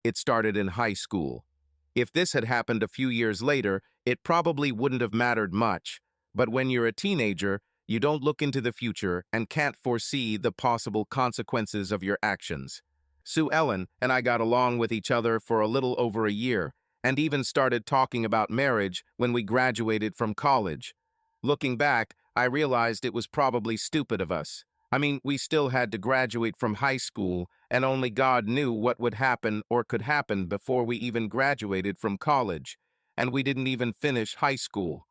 It started in high school. If this had happened a few years later, it probably wouldn't have mattered much. But when you're a teenager, you don't look into the future and can't foresee the possible consequences of your actions. Sue Ellen and I got along with each other for a little over a year, and even started talking about marriage when we graduated from college. Looking back, I realized it was probably stupid of us. I mean, we still had to graduate from high school, and only God knew what would happen or could happen before we even graduated from college, and we didn't even finish high school.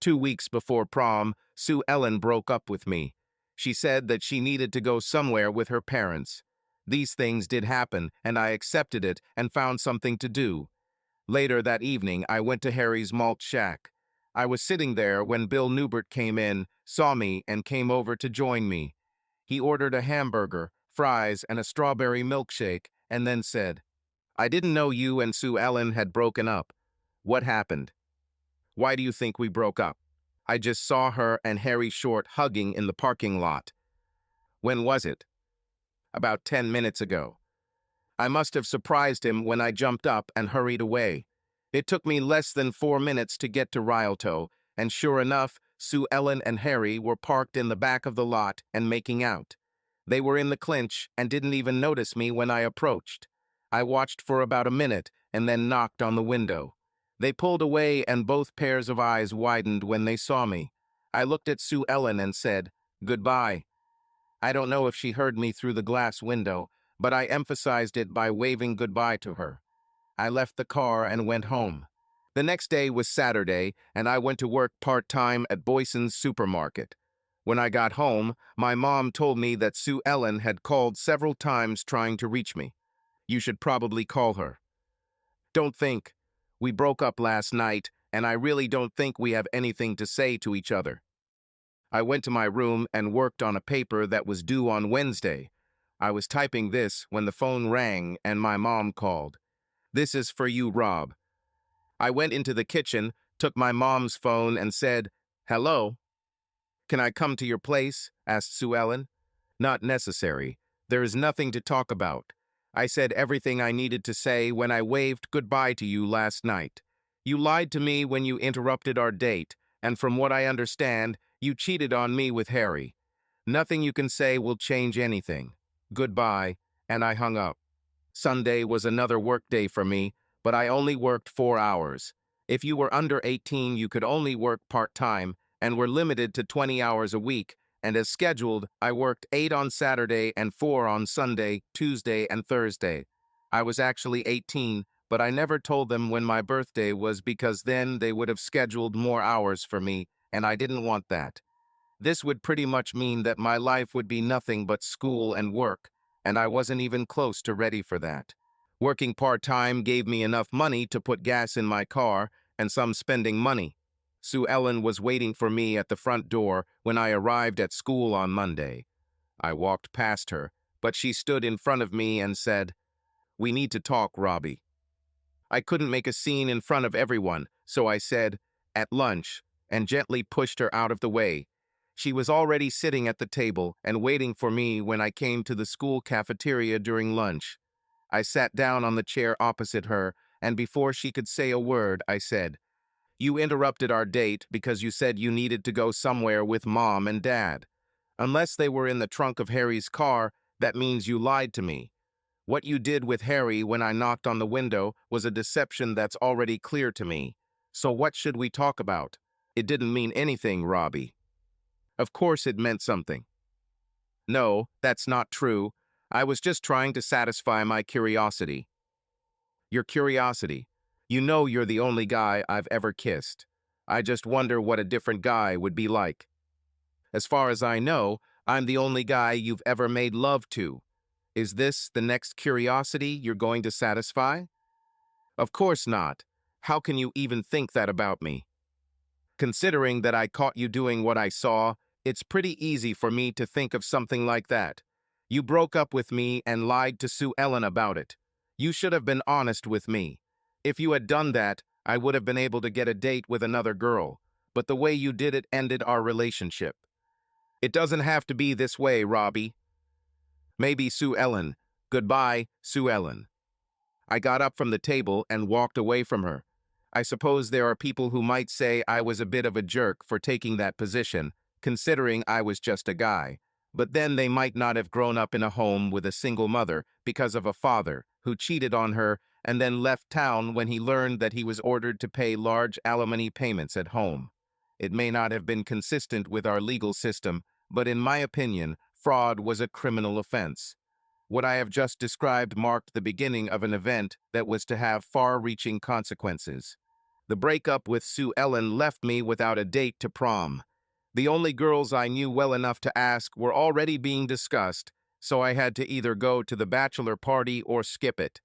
2 weeks before prom, Sue Ellen broke up with me. She said that she needed to go somewhere with her parents. These things did happen, and I accepted it and found something to do. Later that evening, I went to Harry's malt shack. I was sitting there when Bill Newbert came in, saw me, and came over to join me. He ordered a hamburger, fries, and a strawberry milkshake, and then said, "I didn't know you and Sue Ellen had broken up. What happened? Why do you think we broke up?" "I just saw her and Harry Short hugging in the parking lot." "When was it?" "About 10 minutes ago." I must have surprised him when I jumped up and hurried away. It took me less than 4 minutes to get to Rialto, and sure enough, Sue Ellen and Harry were parked in the back of the lot and making out. They were in the clinch and didn't even notice me when I approached. I watched for about a minute and then knocked on the window. They pulled away and both pairs of eyes widened when they saw me. I looked at Sue Ellen and said, "Goodbye." I don't know if she heard me through the glass window, but I emphasized it by waving goodbye to her. I left the car and went home. The next day was Saturday, and I went to work part-time at Boyson's supermarket. When I got home, my mom told me that Sue Ellen had called several times trying to reach me. "You should probably call her." "Don't think. We broke up last night, and I really don't think we have anything to say to each other." I went to my room and worked on a paper that was due on Wednesday. I was typing this when the phone rang and my mom called. "This is for you, Rob." I went into the kitchen, took my mom's phone, and said, "Hello?" "Can I come to your place?" asked Sue Ellen. "Not necessary. There is nothing to talk about. I said everything I needed to say when I waved goodbye to you last night. You lied to me when you interrupted our date, and from what I understand, you cheated on me with Harry. Nothing you can say will change anything. Goodbye," and I hung up. Sunday was another work day for me, but I only worked 4 hours. If you were under 18, you could only work part-time and were limited to 20 hours a week, and as scheduled, I worked 8 on Saturday and 4 on Sunday, Tuesday, and Thursday. I was actually 18, but I never told them when my birthday was because then they would have scheduled more hours for me, and I didn't want that. This would pretty much mean that my life would be nothing but school and work, and I wasn't even close to ready for that. Working part-time gave me enough money to put gas in my car and some spending money. Sue Ellen was waiting for me at the front door when I arrived at school on Monday. I walked past her, but she stood in front of me and said, "We need to talk, Robbie." I couldn't make a scene in front of everyone, so I said, "At lunch," and gently pushed her out of the way. She was already sitting at the table and waiting for me when I came to the school cafeteria during lunch. I sat down on the chair opposite her, and before she could say a word, I said, "You interrupted our date because you said you needed to go somewhere with Mom and Dad. Unless they were in the trunk of Harry's car, that means you lied to me. What you did with Harry when I knocked on the window was a deception that's already clear to me. So what should we talk about?" "It didn't mean anything, Robbie." "Of course it meant something." "No, that's not true. I was just trying to satisfy my curiosity." "Your curiosity? You know you're the only guy I've ever kissed. I just wonder what a different guy would be like." "As far as I know, I'm the only guy you've ever made love to. Is this the next curiosity you're going to satisfy?" "Of course not. How can you even think that about me?" "Considering that I caught you doing what I saw, it's pretty easy for me to think of something like that. You broke up with me and lied to Sue Ellen about it. You should have been honest with me. If you had done that, I would have been able to get a date with another girl, but the way you did it ended our relationship." "It doesn't have to be this way, Robbie." "Maybe Sue Ellen. Goodbye, Sue Ellen." I got up from the table and walked away from her. I suppose there are people who might say I was a bit of a jerk for taking that position, considering I was just a guy. But then they might not have grown up in a home with a single mother because of a father who cheated on her and then left town when he learned that he was ordered to pay large alimony payments at home. It may not have been consistent with our legal system, but in my opinion, fraud was a criminal offense. What I have just described marked the beginning of an event that was to have far-reaching consequences. The breakup with Sue Ellen left me without a date to prom. The only girls I knew well enough to ask were already being discussed, so I had to either go to the bachelor party or skip it.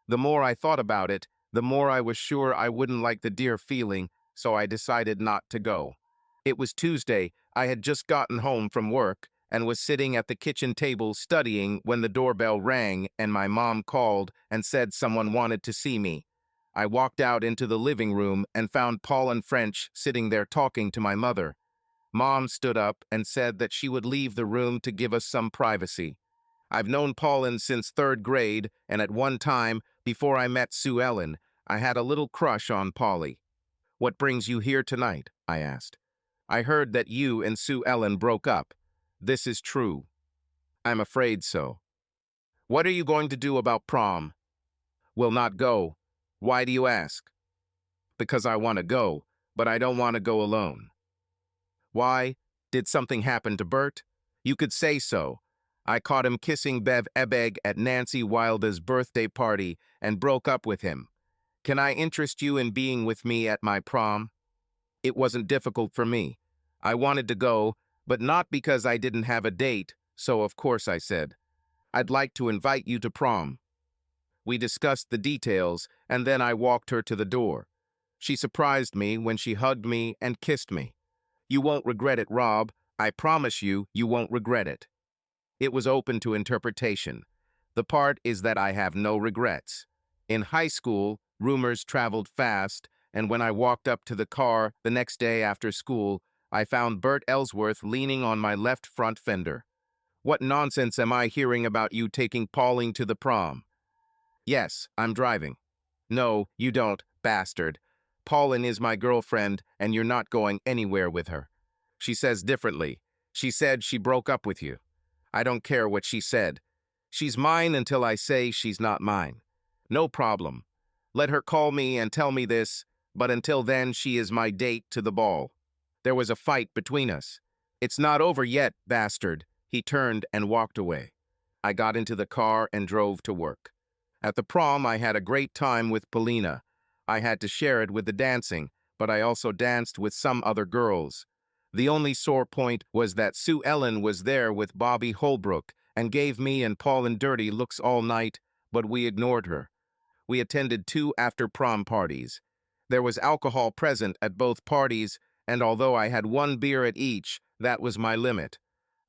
The more I thought about it, the more I was sure I wouldn't like the dear feeling, so I decided not to go. It was Tuesday. I had just gotten home from work and was sitting at the kitchen table studying when the doorbell rang and my mom called and said someone wanted to see me. I walked out into the living room and found Paul and French sitting there talking to my mother. Mom stood up and said that she would leave the room to give us some privacy. I've known Paulin since third grade, and at one time, before I met Sue Ellen, I had a little crush on Paulie. "What brings you here tonight?" I asked. "I heard that you and Sue Ellen broke up. This is true." "I'm afraid so." "What are you going to do about prom?" "Will not go." "Why do you ask?" "Because I want to go, but I don't want to go alone." "Why? Did something happen to Bert?" "You could say so. I caught him kissing Bev Ebeg at Nancy Wilder's birthday party and broke up with him. Can I interest you in being with me at my prom?" It wasn't difficult for me. I wanted to go, but not because I didn't have a date, so of course I said, "I'd like to invite you to prom." We discussed the details, and then I walked her to the door. She surprised me when she hugged me and kissed me. "You won't regret it, Rob. I promise you, you won't regret it." It was open to interpretation. The part is that I have no regrets. In high school, rumors traveled fast, and when I walked up to the car the next day after school, I found Bert Ellsworth leaning on my left front fender. "What nonsense am I hearing about you taking Pauline to the prom?" "Yes, I'm driving." "No, you don't, bastard. Pauline is my girlfriend, and you're not going anywhere with her." "She says differently. She said she broke up with you." "I don't care what she said. She's mine until I say she's not mine." "No problem. Let her call me and tell me this, but until then she is my date to the ball." "There was a fight between us." "It's not over yet, bastard." He turned and walked away. I got into the car and drove to work. At the prom, I had a great time with Paulina. I had to share it with the dancing, but I also danced with some other girls. The only sore point was that Sue Ellen was there with Bobby Holbrook and gave me and Paulin dirty looks all night, but we ignored her. We attended 2 after-prom parties. There was alcohol present at both parties, and although I had 1 beer at each, that was my limit.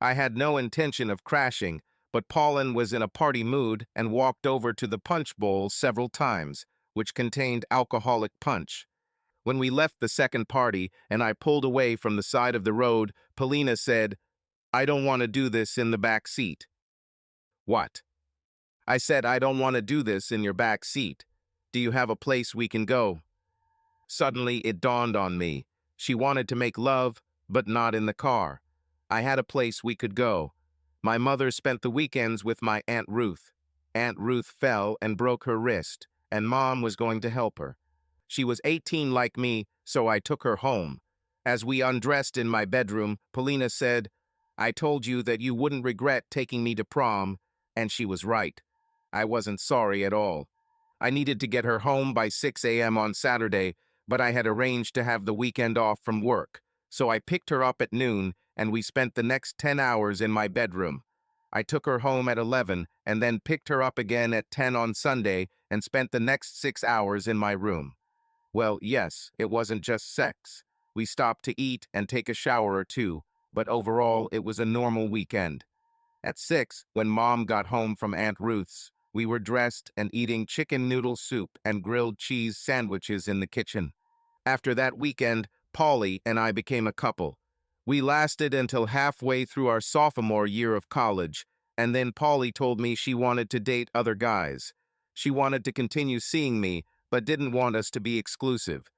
I had no intention of crashing, but Paulin was in a party mood and walked over to the punch bowl several times, which contained alcoholic punch. When we left the second party and I pulled away from the side of the road, Paulina said, "I don't want to do this in the back seat." "What?" I said, "I don't want to do this in your back seat. Do you have a place we can go?" Suddenly, it dawned on me. She wanted to make love, but not in the car. I had a place we could go. My mother spent the weekends with my Aunt Ruth. Aunt Ruth fell and broke her wrist, and Mom was going to help her. She was 18 like me, so I took her home. As we undressed in my bedroom, Paulina said, "I told you that you wouldn't regret taking me to prom," and she was right. I wasn't sorry at all. I needed to get her home by 6 a.m. on Saturday, but I had arranged to have the weekend off from work, so I picked her up at noon, and we spent the next 10 hours in my bedroom. I took her home at 11 and then picked her up again at 10 on Sunday and spent the next 6 hours in my room. Well, yes, it wasn't just sex. We stopped to eat and take a shower or two, but overall it was a normal weekend. At 6, when Mom got home from Aunt Ruth's, we were dressed and eating chicken noodle soup and grilled cheese sandwiches in the kitchen. After that weekend, Paulie and I became a couple. We lasted until halfway through our sophomore year of college, and then Paulie told me she wanted to date other guys. She wanted to continue seeing me, but didn't want us to be exclusive.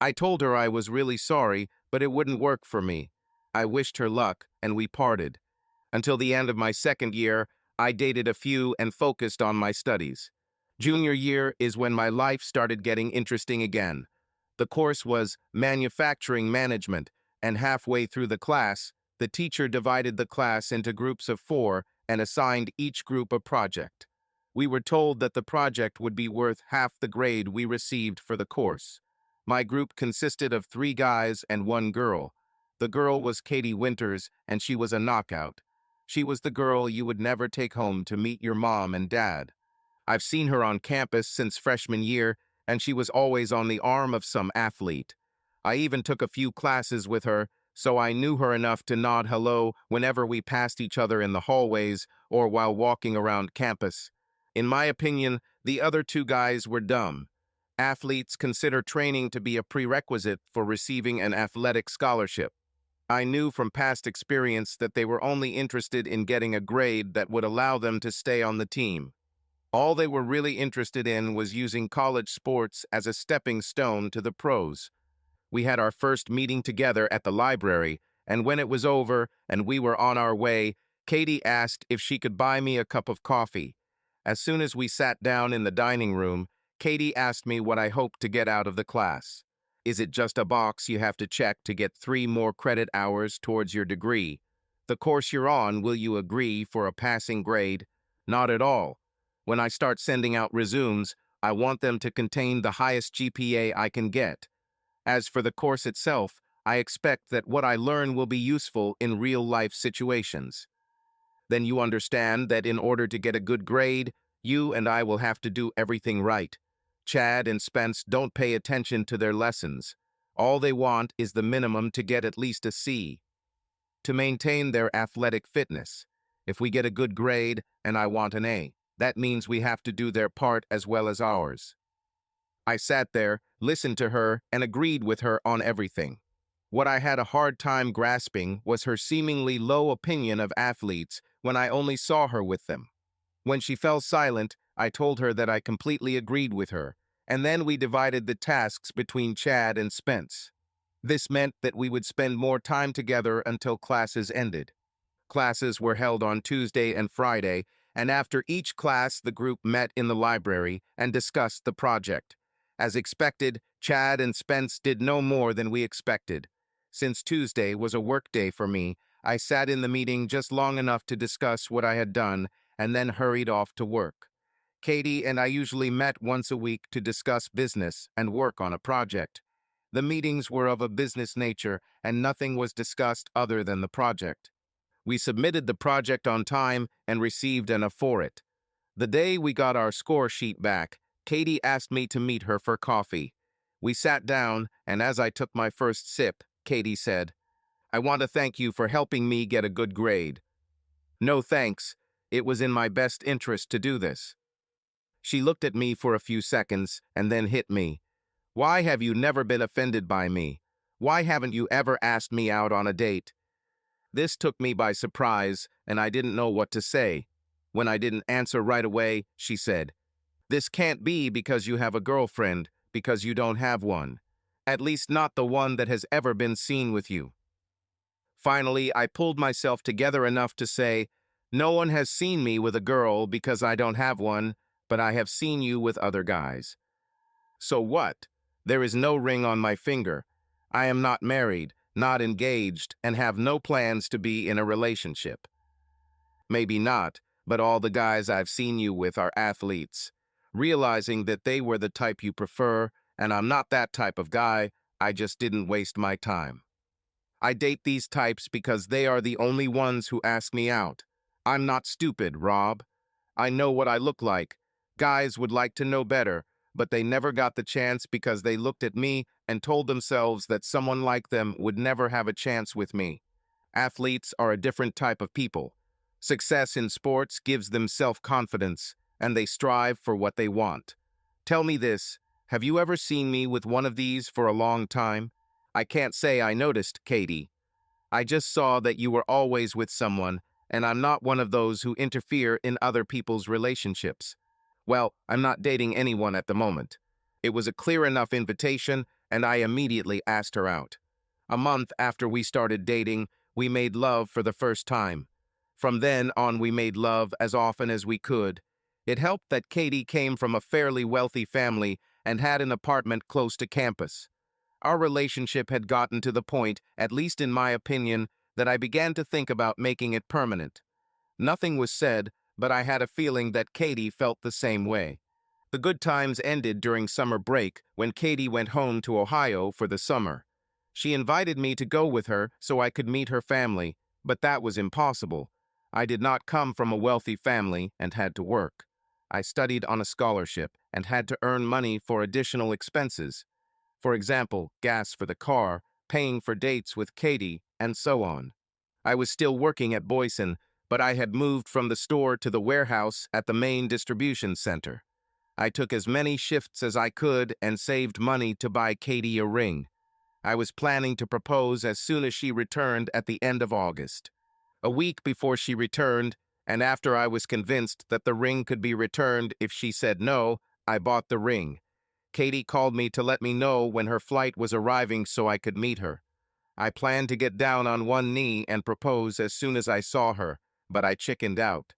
I told her I was really sorry, but it wouldn't work for me. I wished her luck, and we parted. Until the end of my second year, I dated a few and focused on my studies. Junior year is when my life started getting interesting again. The course was manufacturing management, and halfway through the class, the teacher divided the class into groups of 4 and assigned each group a project. We were told that the project would be worth half the grade we received for the course. My group consisted of 3 guys and 1 girl. The girl was Katie Winters, and she was a knockout. She was the girl you would never take home to meet your mom and dad. I've seen her on campus since freshman year, and she was always on the arm of some athlete. I even took a few classes with her, so I knew her enough to nod hello whenever we passed each other in the hallways or while walking around campus. In my opinion, the other 2 guys were dumb. Athletes consider training to be a prerequisite for receiving an athletic scholarship. I knew from past experience that they were only interested in getting a grade that would allow them to stay on the team. All they were really interested in was using college sports as a stepping stone to the pros. We had our first meeting together at the library, and when it was over and we were on our way, Katie asked if she could buy me a cup of coffee. As soon as we sat down in the dining room, Katie asked me what I hoped to get out of the class. Is it just a box you have to check to get 3 more credit hours towards your degree? The course you're on, will you agree for a passing grade? Not at all. When I start sending out resumes, I want them to contain the highest GPA I can get. As for the course itself, I expect that what I learn will be useful in real-life situations. Then you understand that in order to get a good grade, you and I will have to do everything right. Chad and Spence don't pay attention to their lessons. All they want is the minimum to get at least a C, to maintain their athletic fitness. If we get a good grade and I want an A, that means we have to do their part as well as ours. I sat there, listened to her, and agreed with her on everything. What I had a hard time grasping was her seemingly low opinion of athletes when I only saw her with them. When she fell silent, I told her that I completely agreed with her, and then we divided the tasks between Chad and Spence. This meant that we would spend more time together until classes ended. Classes were held on Tuesday and Friday, and after each class, the group met in the library and discussed the project. As expected, Chad and Spence did no more than we expected. Since Tuesday was a work day for me, I sat in the meeting just long enough to discuss what I had done and then hurried off to work. Katie and I usually met once a week to discuss business and work on a project. The meetings were of a business nature, and nothing was discussed other than the project. We submitted the project on time and received an A for it. The day we got our score sheet back, Katie asked me to meet her for coffee. We sat down, and as I took my first sip, Katie said, "I want to thank you for helping me get a good grade." "No thanks. It was in my best interest to do this." She looked at me for a few seconds and then hit me. "Why have you never been offended by me? Why haven't you ever asked me out on a date?" This took me by surprise, and I didn't know what to say. When I didn't answer right away, she said, "This can't be because you have a girlfriend, because you don't have one. At least not the one that has ever been seen with you." Finally, I pulled myself together enough to say, "No one has seen me with a girl because I don't have one, but I have seen you with other guys." "So what? There is no ring on my finger. I am not married, not engaged, and have no plans to be in a relationship." "Maybe not, but all the guys I've seen you with are athletes." Realizing that they were the type you prefer, and I'm not that type of guy, I just didn't waste my time. I date these types because they are the only ones who ask me out. I'm not stupid, Rob. I know what I look like. Guys would like to know better, but they never got the chance because they looked at me and told themselves that someone like them would never have a chance with me. Athletes are a different type of people. Success in sports gives them self-confidence, and they strive for what they want. Tell me this, have you ever seen me with one of these for a long time? I can't say I noticed, Katie. I just saw that you were always with someone, and I'm not one of those who interfere in other people's relationships. Well, I'm not dating anyone at the moment. It was a clear enough invitation, and I immediately asked her out. A month after we started dating, we made love for the first time. From then on, we made love as often as we could. It helped that Katie came from a fairly wealthy family and had an apartment close to campus. Our relationship had gotten to the point, at least in my opinion, that I began to think about making it permanent. Nothing was said, but I had a feeling that Katie felt the same way. The good times ended during summer break when Katie went home to Ohio for the summer. She invited me to go with her so I could meet her family, but that was impossible. I did not come from a wealthy family and had to work. I studied on a scholarship and had to earn money for additional expenses. For example, gas for the car, paying for dates with Katie, and so on. I was still working at Boyson, but I had moved from the store to the warehouse at the main distribution center. I took as many shifts as I could and saved money to buy Katie a ring. I was planning to propose as soon as she returned at the end of August. A week before she returned, and after I was convinced that the ring could be returned if she said no, I bought the ring. Katie called me to let me know when her flight was arriving so I could meet her. I planned to get down on one knee and propose as soon as I saw her, but I chickened out.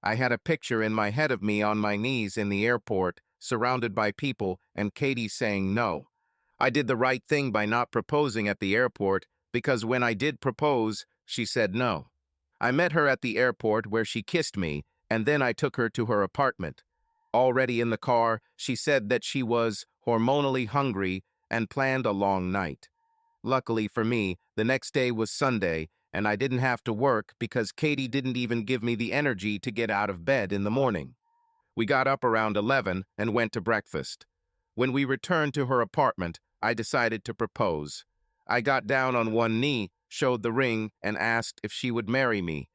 I had a picture in my head of me on my knees in the airport, surrounded by people, and Katie saying no. I did the right thing by not proposing at the airport, because when I did propose, she said no. I met her at the airport where she kissed me, and then I took her to her apartment. Already in the car, she said that she was hormonally hungry and planned a long night. Luckily for me, the next day was Sunday, and I didn't have to work because Katie didn't even give me the energy to get out of bed in the morning. We got up around 11 and went to breakfast. When we returned to her apartment, I decided to propose. I got down on one knee, showed the ring, and asked if she would marry me.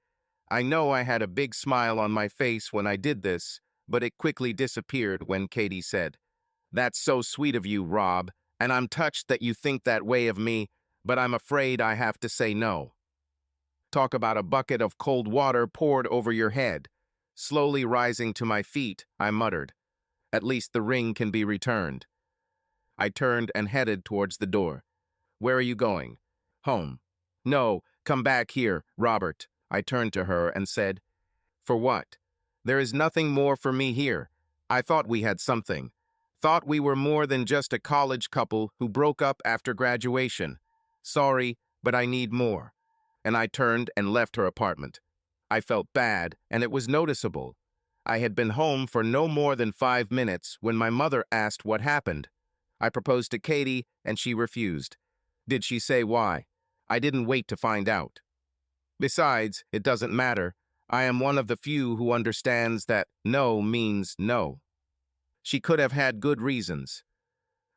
I know I had a big smile on my face when I did this, but it quickly disappeared when Katie said, "That's so sweet of you, Rob, and I'm touched that you think that way of me, but I'm afraid I have to say no." Talk about a bucket of cold water poured over your head. Slowly rising to my feet, I muttered, "At least the ring can be returned." I turned and headed towards the door. "Where are you going?" "Home." "No, come back here, Robert." I turned to her and said, "For what?" "There is nothing more for me here. I thought we had something. Thought we were more than just a college couple who broke up after graduation. Sorry, but I need more." And I turned and left her apartment. I felt bad, and it was noticeable. I had been home for no more than 5 minutes when my mother asked what happened. I proposed to Katie, and she refused. Did she say why? I didn't wait to find out. Besides, it doesn't matter. I am one of the few who understands that no means no. She could have had good reasons.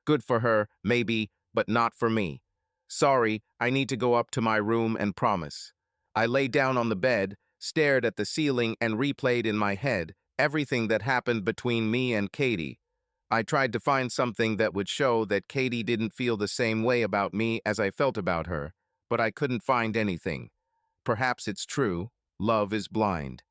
Good for her, maybe, but not for me. Sorry, I need to go up to my room and promise. I lay down on the bed, stared at the ceiling, and replayed in my head everything that happened between me and Katie. I tried to find something that would show that Katie didn't feel the same way about me as I felt about her, but I couldn't find anything. Perhaps it's true. Love is blind.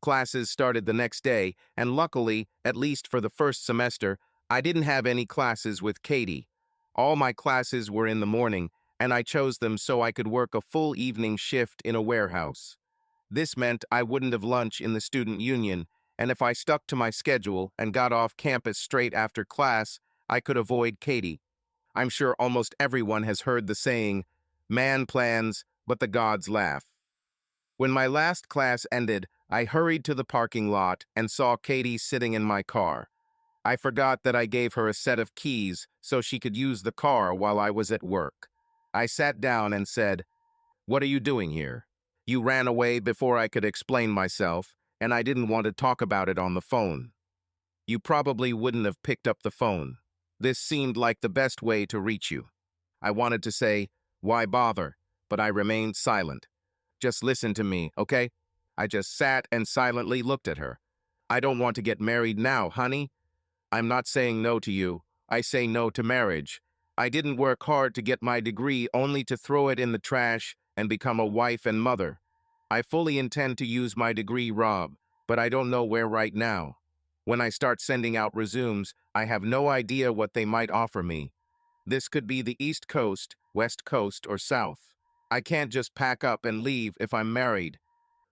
Classes started the next day, and luckily, at least for the first semester, I didn't have any classes with Katie. All my classes were in the morning, and I chose them so I could work a full evening shift in a warehouse. This meant I wouldn't have lunch in the student union, and if I stuck to my schedule and got off campus straight after class, I could avoid Katie. I'm sure almost everyone has heard the saying, "Man plans, but the gods laugh." When my last class ended, I hurried to the parking lot and saw Katie sitting in my car. I forgot that I gave her a set of keys so she could use the car while I was at work. I sat down and said, "What are you doing here?" "You ran away before I could explain myself, and I didn't want to talk about it on the phone." "You probably wouldn't have picked up the phone. This seemed like the best way to reach you." I wanted to say, "Why bother?" but I remained silent. "Just listen to me, okay?" I just sat and silently looked at her. "I don't want to get married now, honey." "I'm not saying no to you. I say no to marriage. I didn't work hard to get my degree only to throw it in the trash and become a wife and mother. I fully intend to use my degree, Rob, but I don't know where right now." When I start sending out resumes, I have no idea what they might offer me. This could be the East Coast, West Coast, or South. I can't just pack up and leave if I'm married.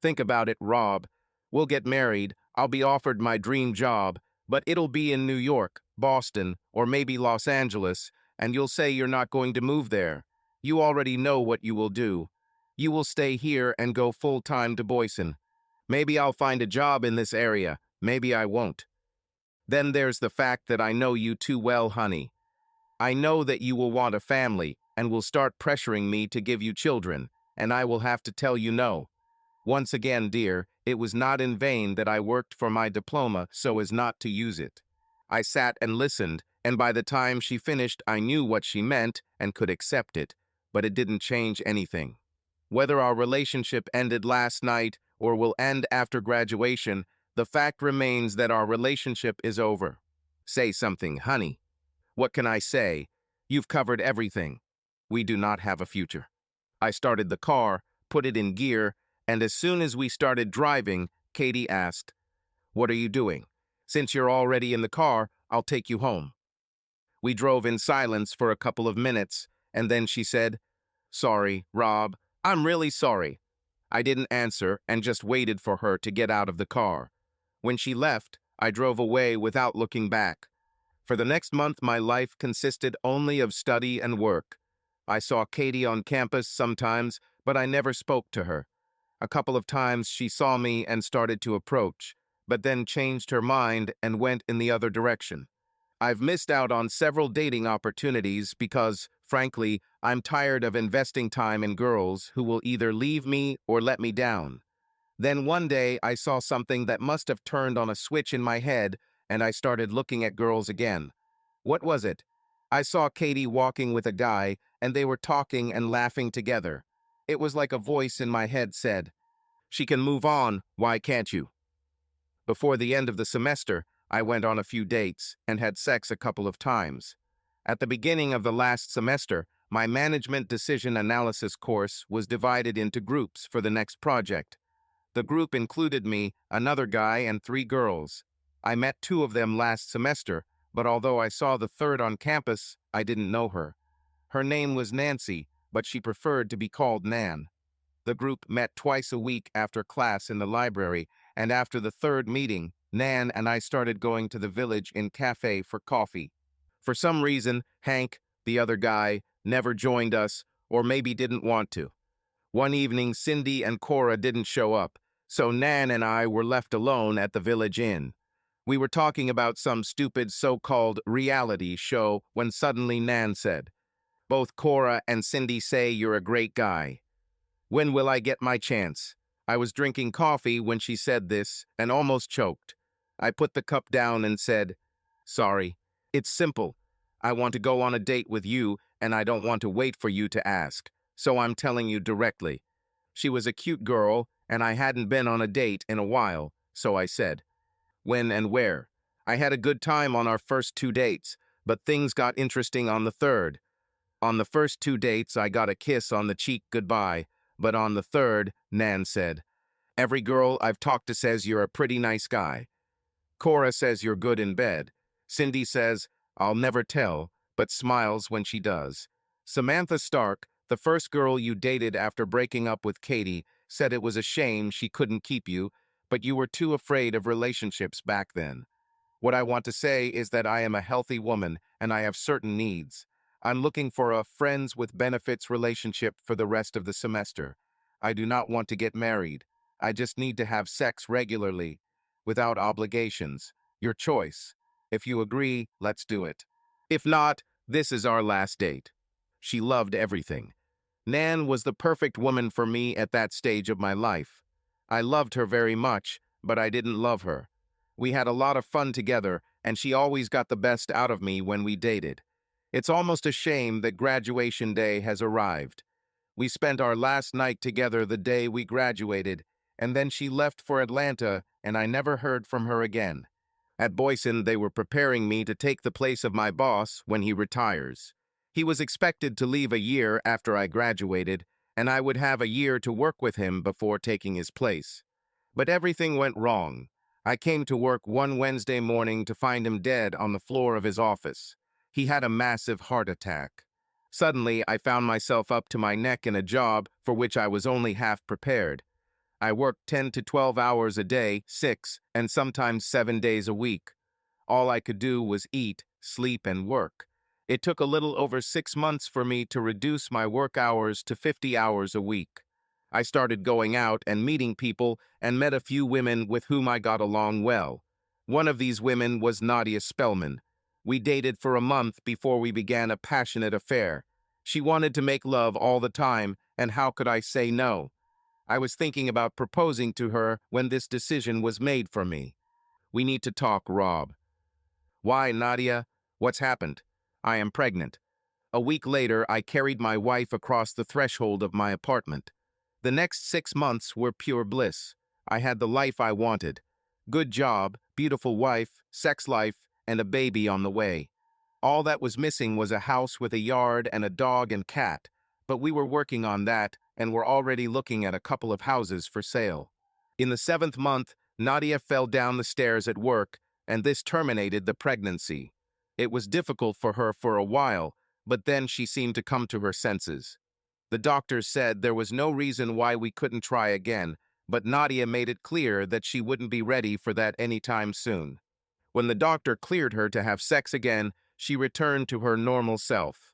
Think about it, Rob. We'll get married, I'll be offered my dream job, but it'll be in New York, Boston, or maybe Los Angeles, and you'll say you're not going to move there. You already know what you will do. You will stay here and go full-time to Boyson. Maybe I'll find a job in this area, maybe I won't. Then there's the fact that I know you too well, honey. I know that you will want a family and will start pressuring me to give you children, and I will have to tell you no. Once again, dear, it was not in vain that I worked for my diploma so as not to use it. I sat and listened, and by the time she finished, I knew what she meant and could accept it, but it didn't change anything. Whether our relationship ended last night or will end after graduation, the fact remains that our relationship is over. Say something, honey. What can I say? You've covered everything. We do not have a future. I started the car, put it in gear, and as soon as we started driving, Katie asked, "What are you doing? Since you're already in the car, I'll take you home." We drove in silence for a couple of minutes, and then she said, "Sorry, Rob, I'm really sorry." I didn't answer and just waited for her to get out of the car. When she left, I drove away without looking back. For the next month, my life consisted only of study and work. I saw Katie on campus sometimes, but I never spoke to her. A couple of times she saw me and started to approach, but then changed her mind and went in the other direction. I've missed out on several dating opportunities because, frankly, I'm tired of investing time in girls who will either leave me or let me down. Then one day I saw something that must have turned on a switch in my head, and I started looking at girls again. What was it? I saw Katie walking with a guy, and they were talking and laughing together. It was like a voice in my head said, "She can move on, why can't you?" Before the end of the semester, I went on a few dates and had sex a couple of times. At the beginning of the last semester, my management decision analysis course was divided into groups for the next project. The group included me, another guy, and 3 girls. I met 2 of them last semester, but although I saw the third on campus, I didn't know her. Her name was Nancy, but she preferred to be called Nan. The group met twice a week after class in the library, and after the third meeting, Nan and I started going to the village in cafe for coffee. For some reason, Hank, the other guy, never joined us, or maybe didn't want to. One evening, Cindy and Cora didn't show up, so Nan and I were left alone at the village inn. We were talking about some stupid so-called reality show when suddenly Nan said, "Both Cora and Cindy say you're a great guy. When will I get my chance?" I was drinking coffee when she said this and almost choked. I put the cup down and said, "Sorry. It's simple. I want to go on a date with you, and I don't want to wait for you to ask, so I'm telling you directly." She was a cute girl, and I hadn't been on a date in a while, so I said, "When and where?" I had a good time on our first 2 dates, but things got interesting on the third. On the first 2 dates, I got a kiss on the cheek goodbye, but on the third, Nan said, "Every girl I've talked to says you're a pretty nice guy. Cora says you're good in bed. Cindy says, I'll never tell, but smiles when she does. Samantha Stark, the first girl you dated after breaking up with Katie, said it was a shame she couldn't keep you, but you were too afraid of relationships back then. What I want to say is that I am a healthy woman and I have certain needs. I'm looking for a friends with benefits relationship for the rest of the semester. I do not want to get married. I just need to have sex regularly, without obligations. Your choice. If you agree, let's do it. If not, this is our last date." She loved everything. Nan was the perfect woman for me at that stage of my life. I loved her very much, but I didn't love her. We had a lot of fun together, and she always got the best out of me when we dated. It's almost a shame that graduation day has arrived. We spent our last night together the day we graduated, and then she left for Atlanta, and I never heard from her again. At Boyson, they were preparing me to take the place of my boss when he retires. He was expected to leave a year after I graduated, and I would have a year to work with him before taking his place. But everything went wrong. I came to work one Wednesday morning to find him dead on the floor of his office. He had a massive heart attack. Suddenly, I found myself up to my neck in a job for which I was only half prepared. I worked 10 to 12 hours a day, 6, and sometimes 7 days a week. All I could do was eat, sleep, and work. It took a little over 6 months for me to reduce my work hours to 50 hours a week. I started going out and meeting people and met a few women with whom I got along well. One of these women was Nadia Spellman. We dated for a month before we began a passionate affair. She wanted to make love all the time, and how could I say no? I was thinking about proposing to her when this decision was made for me. "We need to talk, Rob." "Why, Nadia? What's happened?" "I am pregnant." A week later, I carried my wife across the threshold of my apartment. The next 6 months were pure bliss. I had the life I wanted. Good job, beautiful wife, sex life, and a baby on the way. All that was missing was a house with a yard and a dog and cat, but we were working on that and were already looking at a couple of houses for sale. In the 7th month, Nadia fell down the stairs at work, and this terminated the pregnancy. It was difficult for her for a while, but then she seemed to come to her senses. The doctors said there was no reason why we couldn't try again, but Nadia made it clear that she wouldn't be ready for that anytime soon. When the doctor cleared her to have sex again, she returned to her normal self.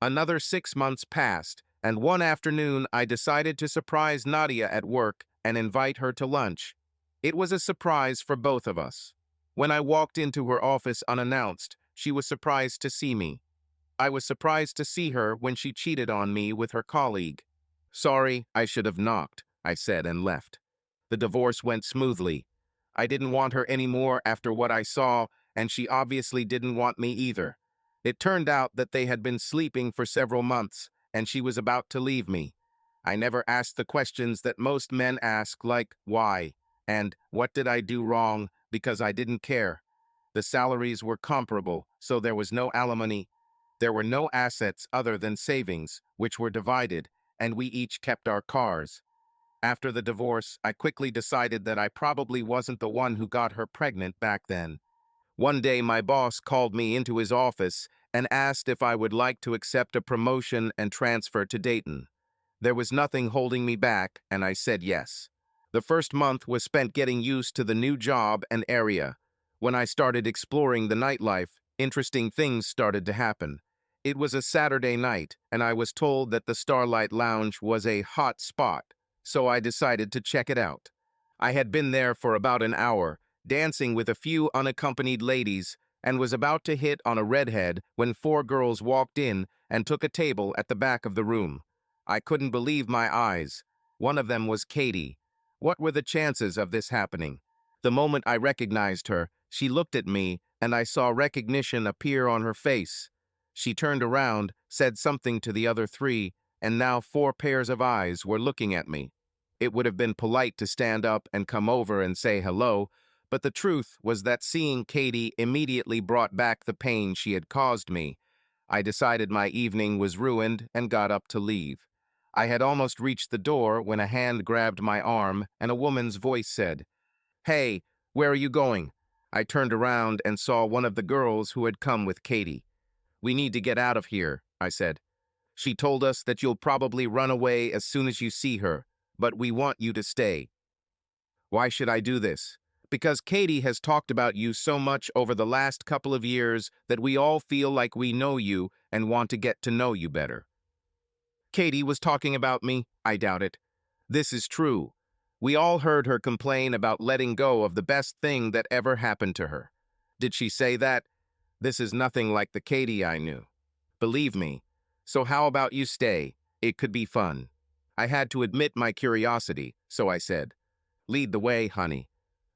Another 6 months passed, and one afternoon I decided to surprise Nadia at work and invite her to lunch. It was a surprise for both of us. When I walked into her office unannounced, she was surprised to see me. I was surprised to see her when she cheated on me with her colleague. "Sorry, I should have knocked," I said and left. The divorce went smoothly. I didn't want her anymore after what I saw, and she obviously didn't want me either. It turned out that they had been sleeping for several months, and she was about to leave me. I never asked the questions that most men ask, like, why? And what did I do wrong? Because I didn't care. The salaries were comparable, so there was no alimony. There were no assets other than savings, which were divided, and we each kept our cars. After the divorce, I quickly decided that I probably wasn't the one who got her pregnant back then. One day, my boss called me into his office and asked if I would like to accept a promotion and transfer to Dayton. There was nothing holding me back, and I said yes. The first month was spent getting used to the new job and area. When I started exploring the nightlife, interesting things started to happen. It was a Saturday night, and I was told that the Starlight Lounge was a hot spot, so I decided to check it out. I had been there for about an hour, dancing with a few unaccompanied ladies, and was about to hit on a redhead when 4 girls walked in and took a table at the back of the room. I couldn't believe my eyes. One of them was Katie. What were the chances of this happening? The moment I recognized her, she looked at me, and I saw recognition appear on her face. She turned around, said something to the other 3, and now 4 pairs of eyes were looking at me. It would have been polite to stand up and come over and say hello, but the truth was that seeing Katie immediately brought back the pain she had caused me. I decided my evening was ruined and got up to leave. I had almost reached the door when a hand grabbed my arm and a woman's voice said, "Hey, where are you going?" I turned around and saw one of the girls who had come with Katie. "We need to get out of here," I said. "She told us that you'll probably run away as soon as you see her, but we want you to stay." "Why should I do this?" "Because Katie has talked about you so much over the last couple of years that we all feel like we know you and want to get to know you better." Katie was talking about me? I doubt it. This is true. We all heard her complain about letting go of the best thing that ever happened to her. Did she say that? This is nothing like the Katie I knew. Believe me. So how about you stay? It could be fun. I had to admit my curiosity, so I said, "Lead the way, honey."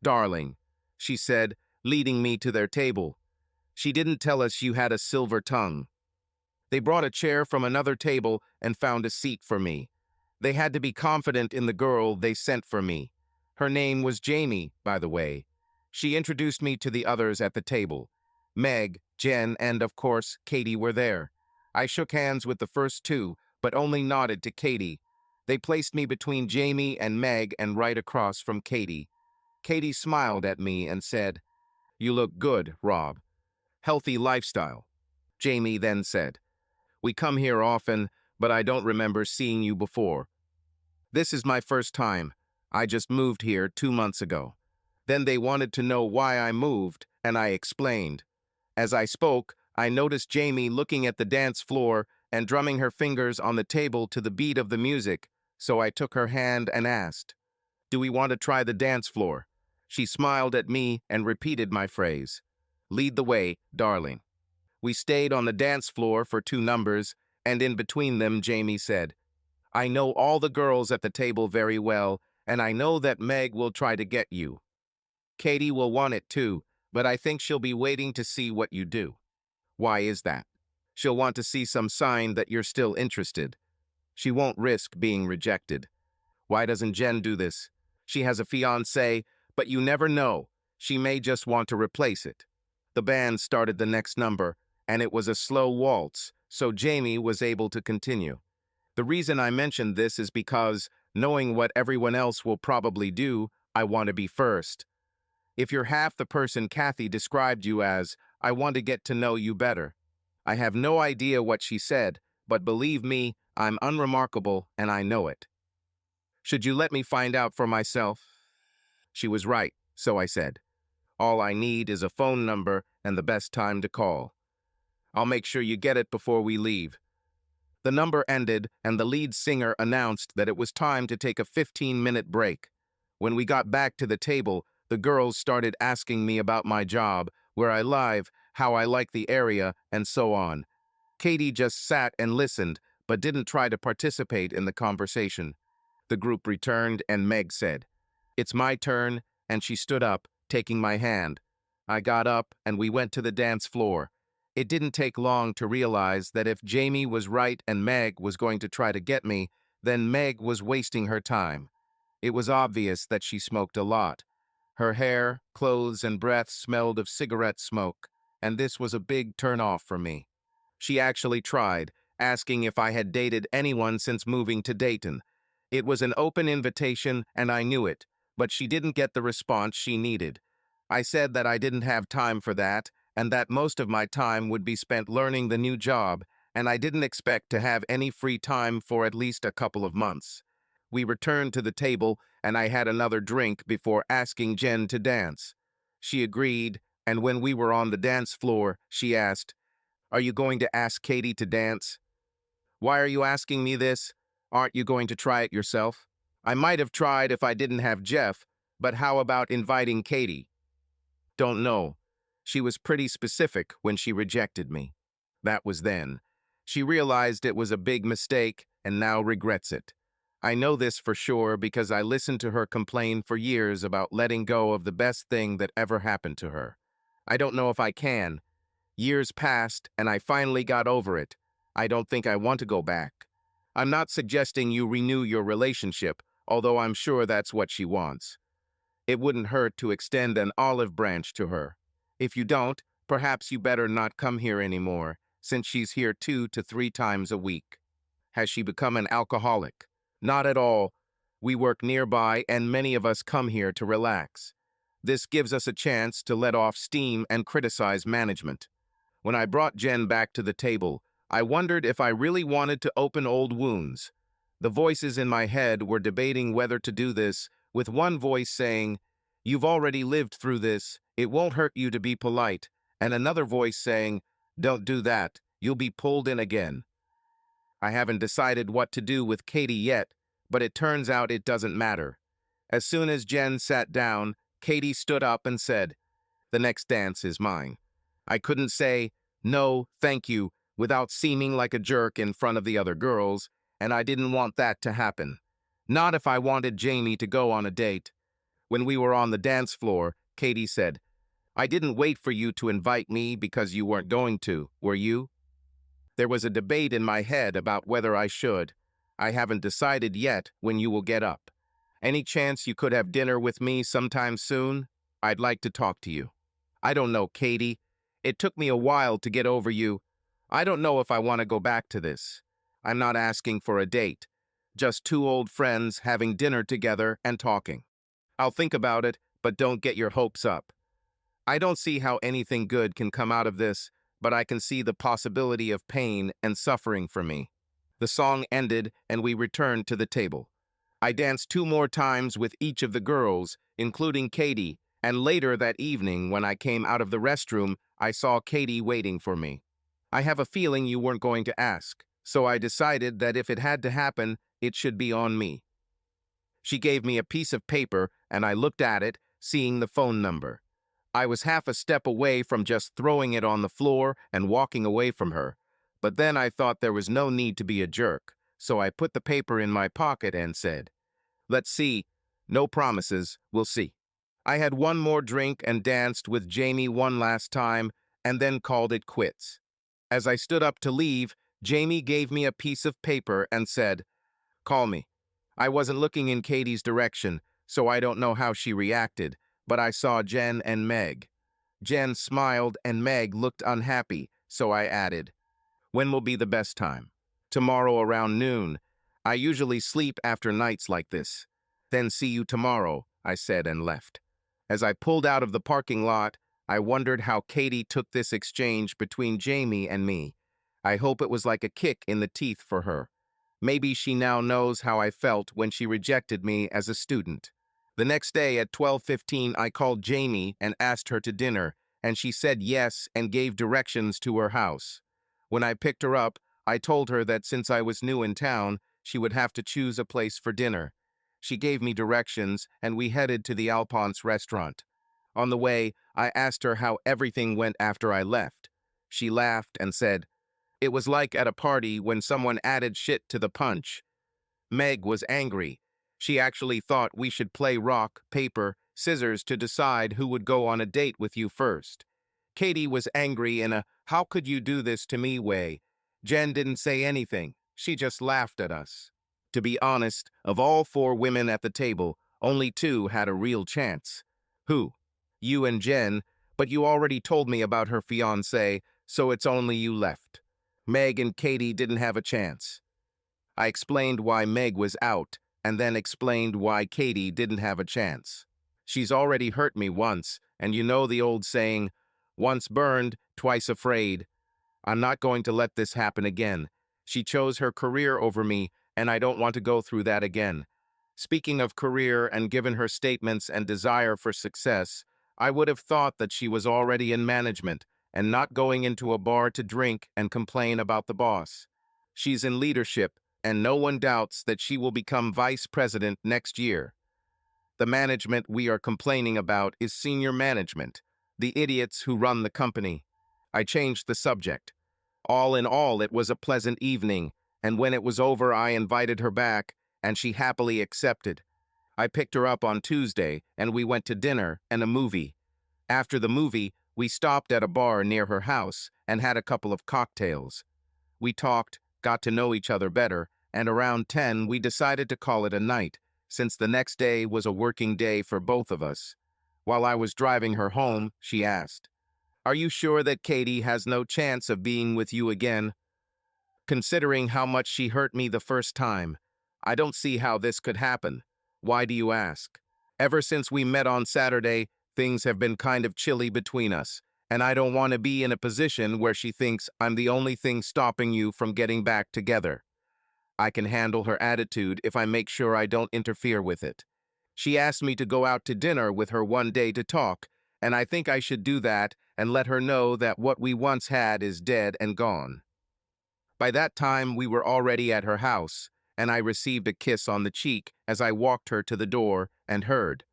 "Darling," she said, leading me to their table. "She didn't tell us you had a silver tongue." They brought a chair from another table and found a seat for me. They had to be confident in the girl they sent for me. Her name was Jamie, by the way. She introduced me to the others at the table. Meg, Jen, and, of course, Katie were there. I shook hands with the first 2, but only nodded to Katie. They placed me between Jamie and Meg and right across from Katie. Katie smiled at me and said, "You look good, Rob. Healthy lifestyle." Jamie then said, "We come here often, but I don't remember seeing you before." "This is my first time. I just moved here 2 months ago." Then they wanted to know why I moved, and I explained. As I spoke, I noticed Jamie looking at the dance floor and drumming her fingers on the table to the beat of the music, so I took her hand and asked, "Do we want to try the dance floor?" She smiled at me and repeated my phrase, "Lead the way, darling." We stayed on the dance floor for 2 numbers, and in between them, Jamie said, "I know all the girls at the table very well, and I know that Meg will try to get you. Katie will want it too, but I think she'll be waiting to see what you do." "Why is that?" "She'll want to see some sign that you're still interested. She won't risk being rejected." "Why doesn't Jen do this? She has a fiancé, but you never know. She may just want to replace it." The band started the next number, and it was a slow waltz, so Jamie was able to continue. "The reason I mentioned this is because, knowing what everyone else will probably do, I want to be first. If you're half the person Kathy described you as, I want to get to know you better." I have no idea what she said, but believe me, I'm unremarkable and I know it. "Should you let me find out for myself?" She was right, so I said, "All I need is a phone number and the best time to call. I'll make sure you get it before we leave." The number ended, and the lead singer announced that it was time to take a 15-minute break. When we got back to the table, the girls started asking me about my job, where I live, how I like the area, and so on. Katie just sat and listened, but didn't try to participate in the conversation. The group returned, and Meg said, "It's my turn," and she stood up, taking my hand. I got up, and we went to the dance floor. It didn't take long to realize that if Jamie was right and Meg was going to try to get me, then Meg was wasting her time. It was obvious that she smoked a lot. Her hair, clothes, and breath smelled of cigarette smoke, and this was a big turn-off for me. She actually tried, asking if I had dated anyone since moving to Dayton. It was an open invitation, and I knew it, but she didn't get the response she needed. I said that I didn't have time for that, and that most of my time would be spent learning the new job, and I didn't expect to have any free time for at least a couple of months. We returned to the table, and I had another drink before asking Jen to dance. She agreed, and when we were on the dance floor, she asked, "Are you going to ask Katie to dance?" "Why are you asking me this? Aren't you going to try it yourself?" "I might have tried if I didn't have Jeff, but how about inviting Katie?" "Don't know. She was pretty specific when she rejected me." That was then. She realized it was a big mistake and now regrets it. I know this for sure because I listened to her complain for years about letting go of the best thing that ever happened to her. I don't know if I can. Years passed, and I finally got over it. I don't think I want to go back. I'm not suggesting you renew your relationship, although I'm sure that's what she wants. It wouldn't hurt to extend an olive branch to her. If you don't, perhaps you better not come here anymore, since she's here 2 to 3 times a week. Has she become an alcoholic? Not at all. We work nearby, and many of us come here to relax. This gives us a chance to let off steam and criticize management. When I brought Jen back to the table, I wondered if I really wanted to open old wounds. The voices in my head were debating whether to do this, with one voice saying, "You've already lived through this, it won't hurt you to be polite," and another voice saying, "Don't do that, you'll be pulled in again." I haven't decided what to do with Katie yet, but it turns out it doesn't matter. As soon as Jen sat down, Katie stood up and said, "The next dance is mine." I couldn't say, "No, thank you," without seeming like a jerk in front of the other girls, and I didn't want that to happen. Not if I wanted Jamie to go on a date. When we were on the dance floor, Katie said, "I didn't wait for you to invite me because you weren't going to, were you?" There was a debate in my head about whether I should. "I haven't decided yet when you will get up. Any chance you could have dinner with me sometime soon? I'd like to talk to you." "I don't know, Katie. It took me a while to get over you. I don't know if I want to go back to this. I'm not asking for a date. Just 2 old friends having dinner together and talking. I'll think about it, but don't get your hopes up. I don't see how anything good can come out of this, but I can see the possibility of pain and suffering for me. The song ended and we returned to the table. I danced 2 more times with each of the girls, including Katie, and later that evening when I came out of the restroom, I saw Katie waiting for me. I have a feeling you weren't going to ask, so I decided that if it had to happen, it should be on me. She gave me a piece of paper and I looked at it, seeing the phone number. I was half a step away from just throwing it on the floor and walking away from her, but then I thought there was no need to be a jerk, so I put the paper in my pocket and said, "Let's see. No promises, we'll see." I had one more drink and danced with Jamie one last time and then called it quits. As I stood up to leave, Jamie gave me a piece of paper and said, "Call me." I wasn't looking in Katie's direction, so I don't know how she reacted, but I saw Jen and Meg. Jen smiled and Meg looked unhappy, so I added, "When will be the best time?" "Tomorrow around noon. I usually sleep after nights like this." "Then see you tomorrow," I said and left. As I pulled out of the parking lot, I wondered how Katie took this exchange between Jamie and me. I hope it was like a kick in the teeth for her. Maybe she now knows how I felt when she rejected me as a student. The next day at 12:15, I called Jamie and asked her to dinner, and she said yes and gave directions to her house. When I picked her up, I told her that since I was new in town, she would have to choose a place for dinner. She gave me directions, and we headed to the Alphonse restaurant. On the way, I asked her how everything went after I left. She laughed and said, "It was like at a party when someone added shit to the punch." Meg was angry. She actually thought we should play rock, paper, scissors to decide who would go on a date with you first. Katie was angry in a "how could you do this to me" way. Jen didn't say anything. She just laughed at us. To be honest, of all 4 women at the table, only 2 had a real chance. Who? You and Jen, but you already told me about her fiancé, so it's only you left. Meg and Katie didn't have a chance. I explained why Meg was out, and then explained why Katie didn't have a chance. She's already hurt me once, and you know the old saying, "Once burned, twice afraid." I'm not going to let this happen again. She chose her career over me, and I don't want to go through that again. Speaking of career and given her statements and desire for success, I would have thought that she was already in management and not going into a bar to drink and complain about the boss. She's in leadership, and no one doubts that she will become vice president next year. The management we are complaining about is senior management, the idiots who run the company. I changed the subject. All in all, it was a pleasant evening, and when it was over, I invited her back, and she happily accepted. I picked her up on Tuesday, and we went to dinner and a movie. After the movie, we stopped at a bar near her house and had a couple of cocktails. We talked, got to know each other better, and around 10 we decided to call it a night, since the next day was a working day for both of us. While I was driving her home, she asked, "Are you sure that Katie has no chance of being with you again?" "Considering how much she hurt me the first time, I don't see how this could happen." "Why do you ask?" "Ever since we met on Saturday, things have been kind of chilly between us, and I don't want to be in a position where she thinks I'm the only thing stopping you from getting back together. I can handle her attitude if I make sure I don't interfere with it. She asked me to go out to dinner with her one day to talk, and I think I should do that and let her know that what we once had is dead and gone." By that time, we were already at her house, and I received a kiss on the cheek as I walked her to the door and heard,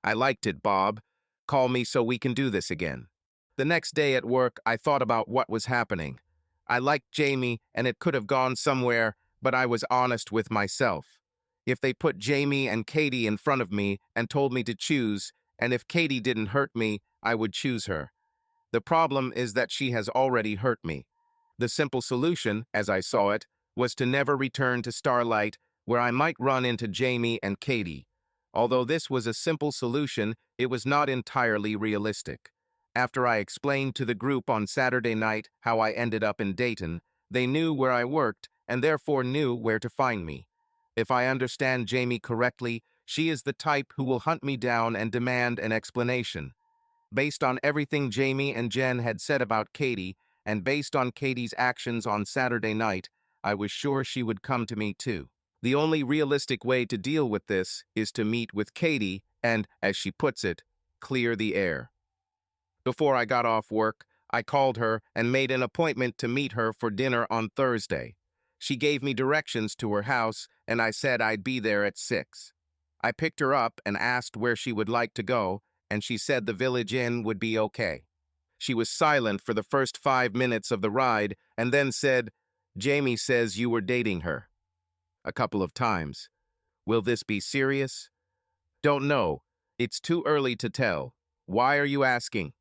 "I liked it, Bob. Call me so we can do this again." The next day at work, I thought about what was happening. I liked Jamie, and it could have gone somewhere, but I was honest with myself. If they put Jamie and Katie in front of me and told me to choose, and if Katie didn't hurt me, I would choose her. The problem is that she has already hurt me. The simple solution, as I saw it, was to never return to Starlight, where I might run into Jamie and Katie. Although this was a simple solution, it was not entirely realistic. After I explained to the group on Saturday night how I ended up in Dayton, they knew where I worked and therefore knew where to find me. If I understand Jamie correctly, She is the type who will hunt me down and demand an explanation. Based on everything Jamie and Jen had said about Katie, and based on Katie's actions on Saturday night, I was sure she would come to me too. The only realistic way to deal with this is to meet with Katie and, as she puts it, clear the air. Before I got off work, I called her and made an appointment to meet her for dinner on Thursday. She gave me directions to her house, and I said I'd be there at 6. I picked her up and asked where she would like to go, and she said the Village Inn would be okay. She was silent for the first 5 minutes of the ride and then said, "Jamie says you were dating her." A couple of times. Will this be serious? Don't know. It's too early to tell. Why are you asking?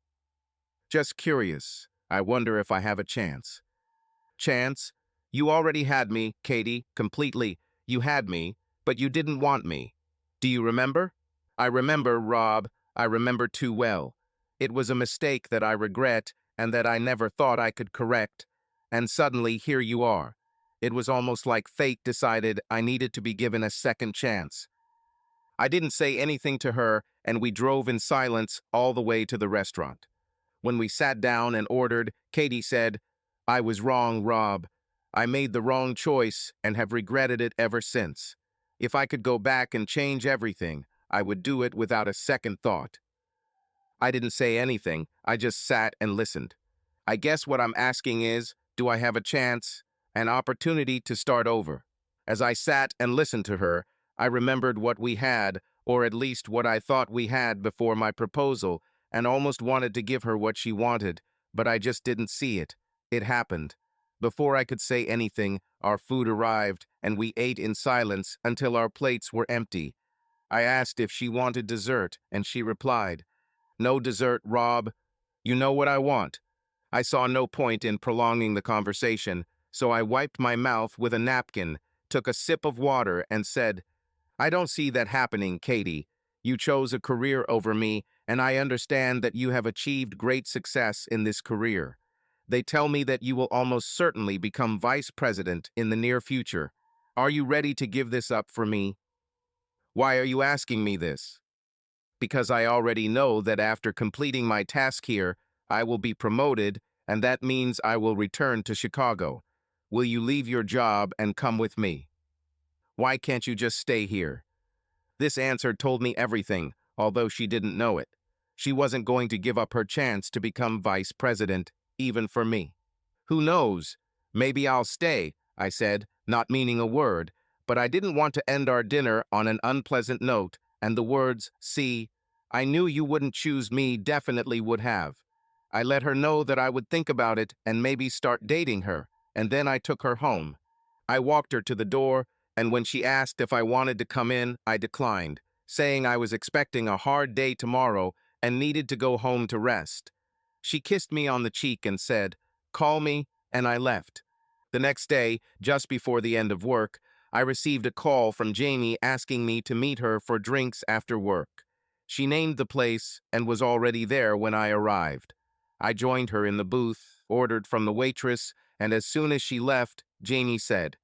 Just curious. I wonder if I have a chance. Chance? You already had me, Katie, completely. You had me, but you didn't want me. Do you remember? I remember, Rob. I remember too well. It was a mistake that I regret and that I never thought I could correct. And suddenly, here you are. It was almost like fate decided I needed to be given a second chance. I didn't say anything to her, and we drove in silence all the way to the restaurant. When we sat down and ordered, Katie said, "I was wrong, Rob. I made the wrong choice and have regretted it ever since. If I could go back and change everything, I would do it without a second thought." I didn't say anything. I just sat and listened. I guess what I'm asking is, do I have a chance, an opportunity to start over? As I sat and listened to her, I remembered what we had, or at least what I thought we had before my proposal, and almost wanted to give her what she wanted, but I just didn't see it. It happened. Before I could say anything, our food arrived, and we ate in silence until our plates were empty. I asked if she wanted dessert, and she replied, "No dessert, Rob. You know what I want." I saw no point in prolonging the conversation, so I wiped my mouth with a napkin, took a sip of water, and said, "I don't see that happening, Katie. You chose a career over me, and I understand that you have achieved great success in this career. They tell me that you will almost certainly become vice president in the near future. Are you ready to give this up for me?" Why are you asking me this? Because I already know that after completing my task here, I will be promoted, and that means I will return to Chicago. Will you leave your job and come with me? Why can't you just stay here? This answer told me everything, although she didn't know it. She wasn't going to give up her chance to become vice president, even for me. Who knows? Maybe I'll stay, I said, not meaning a word, but I didn't want to end our dinner on an unpleasant note, and the words, "See, I knew you wouldn't choose me," definitely would have. I let her know that I would think about it and maybe start dating her, and then I took her home. I walked her to the door, and when she asked if I wanted to come in, I declined, saying I was expecting a hard day tomorrow and needed to go home to rest. She kissed me on the cheek and said, "Call me," and I left. The next day, just before the end of work, I received a call from Jamie asking me to meet her for drinks after work. She named the place and was already there when I arrived. I joined her in the booth, ordered from the waitress, and as soon as she left, Jamie said,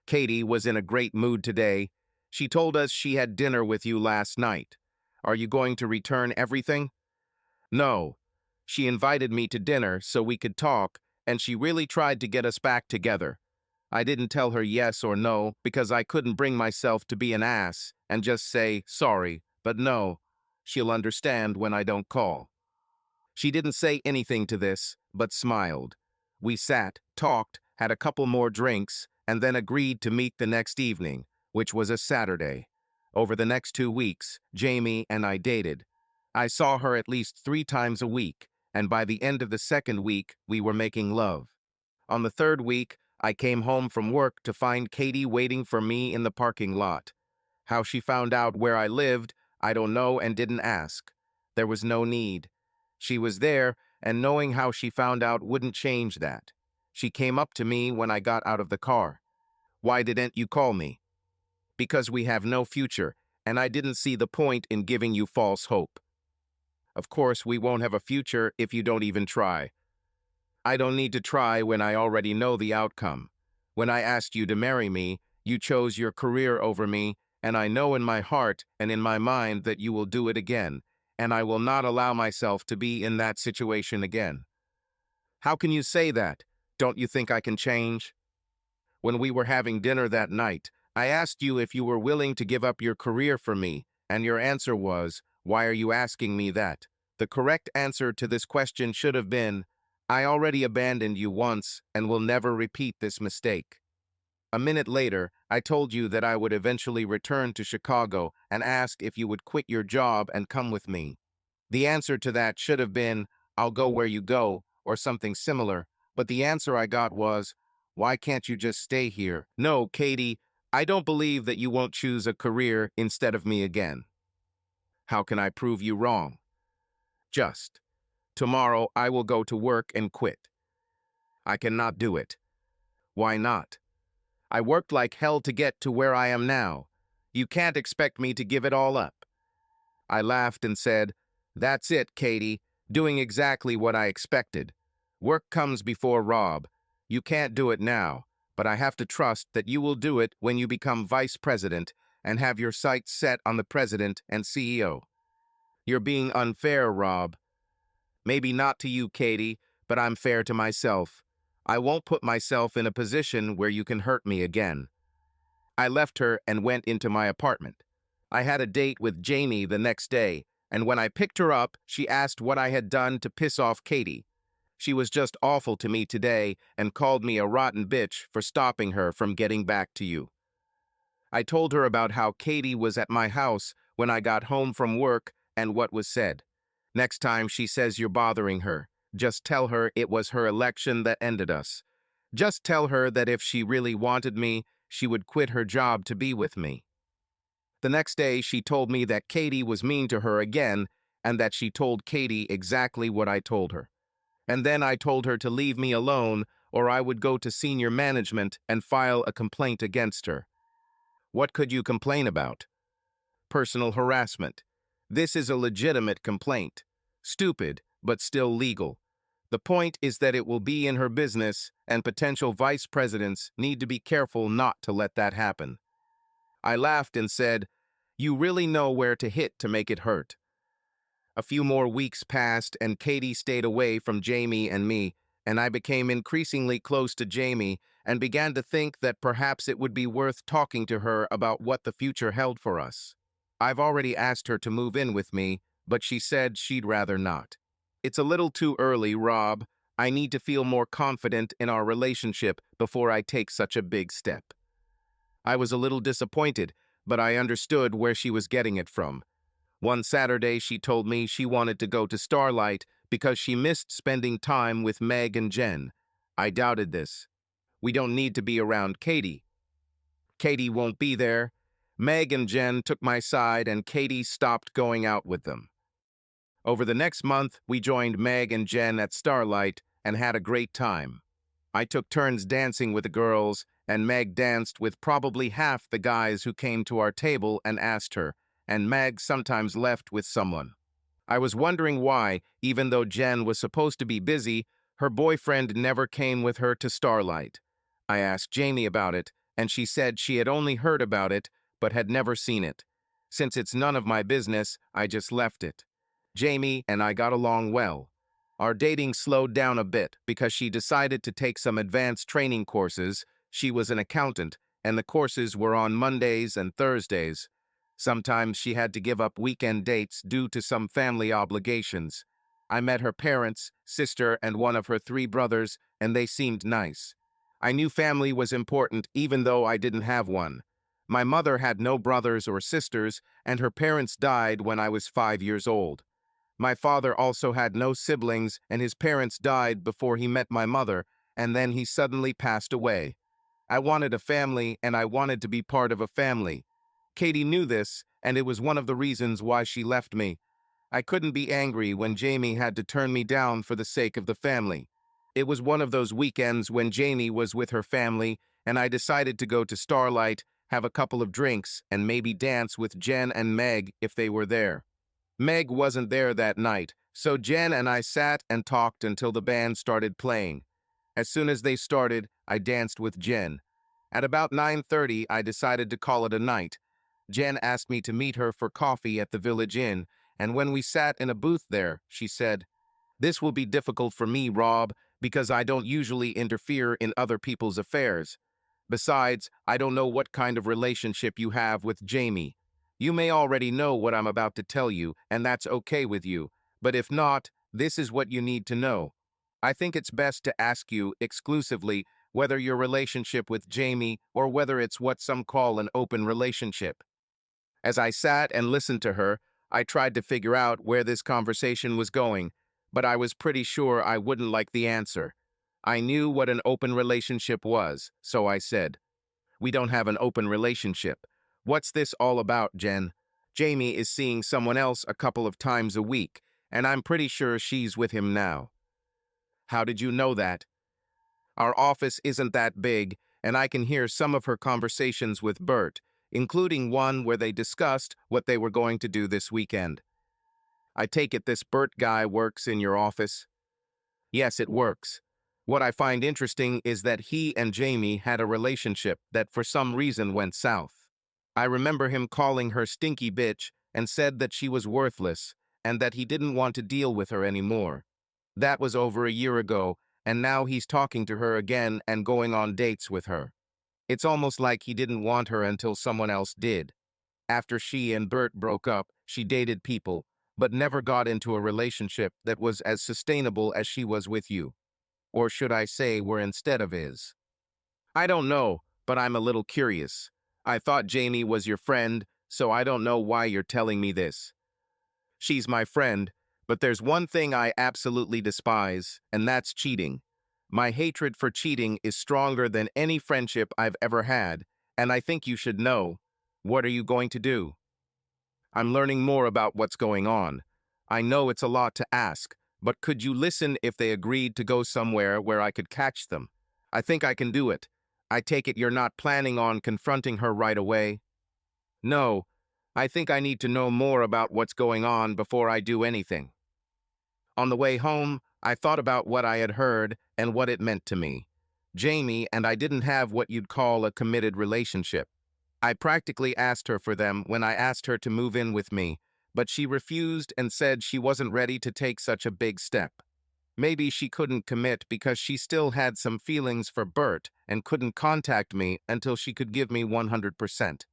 "Katie was in a great mood today. She told us she had dinner with you last night. Are you going to return everything?" "No. She invited me to dinner so we could talk, and she really tried to get us back together. I didn't tell her yes or no because I couldn't bring myself to be an ass and just say sorry, but no, she'll understand when I don't call." She didn't say anything to this, but smiled. We sat, talked, had a couple more drinks, and then agreed to meet the next evening, which was a Saturday. Over the next 2 weeks, Jamie and I dated. I saw her at least 3 times a week, and by the end of the second week, we were making love. On the third week, I came home from work to find Katie waiting for me in the parking lot. How she found out where I lived, I don't know and didn't ask. There was no need. She was there, and knowing how she found out wouldn't change that. She came up to me when I got out of the car. "Why didn't you call me?" "Because we have no future, and I didn't see the point in giving you false hope." "Of course, we won't have a future if you don't even try." "I don't need to try when I already know the outcome. When I asked you to marry me, you chose your career over me, And I know in my heart and in my mind that you will do it again, and I will not allow myself to be in that situation again. How can you say that? Don't you think I can change? When we were having dinner that night, I asked you if you were willing to give up your career for me, and your answer was, "Why are you asking me that?" The correct answer to this question should have been, "I already abandoned you once and will never repeat this mistake." A minute later, I told you that I would eventually return to Chicago and asked if you would quit your job and come with me. The answer to that should have been, "I'll go where you go," or something similar, but the answer I got was, "Why can't you just stay here?" No, Katie, I don't believe that you won't choose a career instead of me again. How can I prove you wrong? Just. Tomorrow I will go to work and quit. I cannot do it. Why not? I worked like hell to get to where I am now. You can't expect me to give it all up. I laughed and said, "That's it, Katie, doing exactly what I expected. Work comes before Rob. You can't do it now, but I have to trust that you will do it when you become vice president and have your sights set on the president and CEO. You're being unfair, Rob. Maybe not to you, Katie, but I'm fair to myself. I won't put myself in a position where you can hurt me again." I left her and went into my apartment. I had a date with Jamie the next day, and when I picked her up, she asked what I had done to piss off Katie. She was just awful to me today and called me a rotten bitch for stopping her from getting back to you. I told her about how Katie was at my house when I got home from work and what was said. Next time she says you're bothering her, just tell her it was her election that ended us. Just tell her that if she really wanted me, she would quit her job to be with me. The next day, she told me that Katie was mean to her again and that she told Katie exactly what I told her. And then I told her to leave me alone or I would go to senior management and file a complaint against her. What could you complain about? Personal harassment. This is a legitimate complaint. Stupid, but still legal. The point is that it will be in her business, and potential vice presidents need to be careful not to let that happen. I laughed and said, "You really know where to hit to make it hurt." A few more weeks passed, and Katie stayed away from Jamie and me, and I became increasingly close to Jamie and began to think that perhaps it would be worth talking to her about what the future held for us. I've already asked her to move in with me, but she said she'd rather not. It's a little too early, Rob. I need to feel more confident in our relationship before I take such a big step. I was a little disappointed, but I understood where she was getting it from. One Saturday, she told me she wanted to go to Starlight because she missed spending time with Meg and Jen. I doubted this. We don't need to be around Katie. Katie won't be there. Meg and Jen took my side and Katie stopped going out with them. Over the next month, we joined Meg and Jen at Starlight and had a great time. I took turns dancing with the girls, and Meg danced with probably half the guys who came to our table and asked her, and Meg sometimes left with someone. I was wondering why, even though Jen was supposed to be busy, her boyfriend never came with her to Starlight. I asked Jamie about it, and she said she had only heard about it, but had never seen it. Since it's none of my business, I just left it. Jamie and I got along well. Our dating slowed down a bit because she decided to take some advanced training courses. She was an accountant, and the courses were on Mondays and Thursdays. Sometimes she had to give up weekend dates due to some family obligations. I met her parents, sister, and one of her 3 brothers, and they seemed nice. I knew family was important even though I didn't have one. My mother had no brothers or sisters, and her parents died when I was 5 years old. My father also had no siblings, and his parents died before he met my mother, and then he suddenly passed away. I wanted a family, and I wanted to be part of a family. Katie knew this, and it was one of the reasons why she left me. I couldn't be angry when Jamie had to turn me down for the sake of the family. It was one of those weekends when Jamie was with her family, and I decided to go to Starlight, have a couple of drinks, and maybe dance with Jen and Meg if they were there. Meg wasn't there that night, so Jen and I sat and talked until the band started playing. As soon as they started, I danced with Jen. At about 9:30, I decided to call it a night. Jen asked me to meet her for coffee at the Village Inn, and when we sat in a booth there, she said, "This will be difficult for me, Rob, because I don't usually interfere in other people's affairs. Besides, I don't know what kind of relationship you have with Jamie. You may already know what I'm about to tell you, and that's okay with you. But if not, this is what you need to know. I think it's best to ask you exclusively whether your relationship with Jamie or whether it's what some call an open relationship." As I sat and listened to her, I tried to figure out where this conversation was going, but I was pretty sure I wouldn't like the answer. I knew what an open relationship was, so I said, "We don't have an open relationship. What's this all about, Jen? Jamie is seeing someone else a couple of times a week, and I'm pretty sure she's with him now." "How did you know that?" "Our office isn't that big, and I can hear some of her conversations with Bert, including one where they discussed what they were going to do this weekend." "I take it this Bert guy works in your office?" "Yes, it works. What I find interesting is that he and Jamie had a relationship that for some reason went south. I remember him calling her stinky bitch and said that she was worthless and that he didn't want to deal with her anymore. That was over a year ago, and now he's talking to her again and going on dates with her. It's almost like he didn't want her until someone else did. After she and Bert broke up, she dated people, but never got into a relationship that was as sustainable as she was with you. Or should I say were instead of is. I don't know, but I'm a little curious. I thought Jamie was your friend, so I don't know why you're telling me this." "She's my friend, but there's one thing I absolutely despise, and that's cheating. My hatred for cheating is stronger than any friendship I've ever had, and I think you should know. What are you going to do?" "I'm learning more about what's going on. I know it's a lot to ask, but could you listen if they agreed to go somewhere where I could catch them? I think I can do it. I take it you're not planning on confronting her right away?" "No. I think I need to know more about what's going on before I do anything." On the way home, I thought about what I had heard and what it meant to me. Jamie and I didn't have what you'd call a committed relationship. I practically asked her for them when I asked her to move in with me, but she refused and said she wasn't ready to take such a big step. Maybe she couldn't commit because she still had some feelings for Bert and couldn't contact me until she could give me 100%.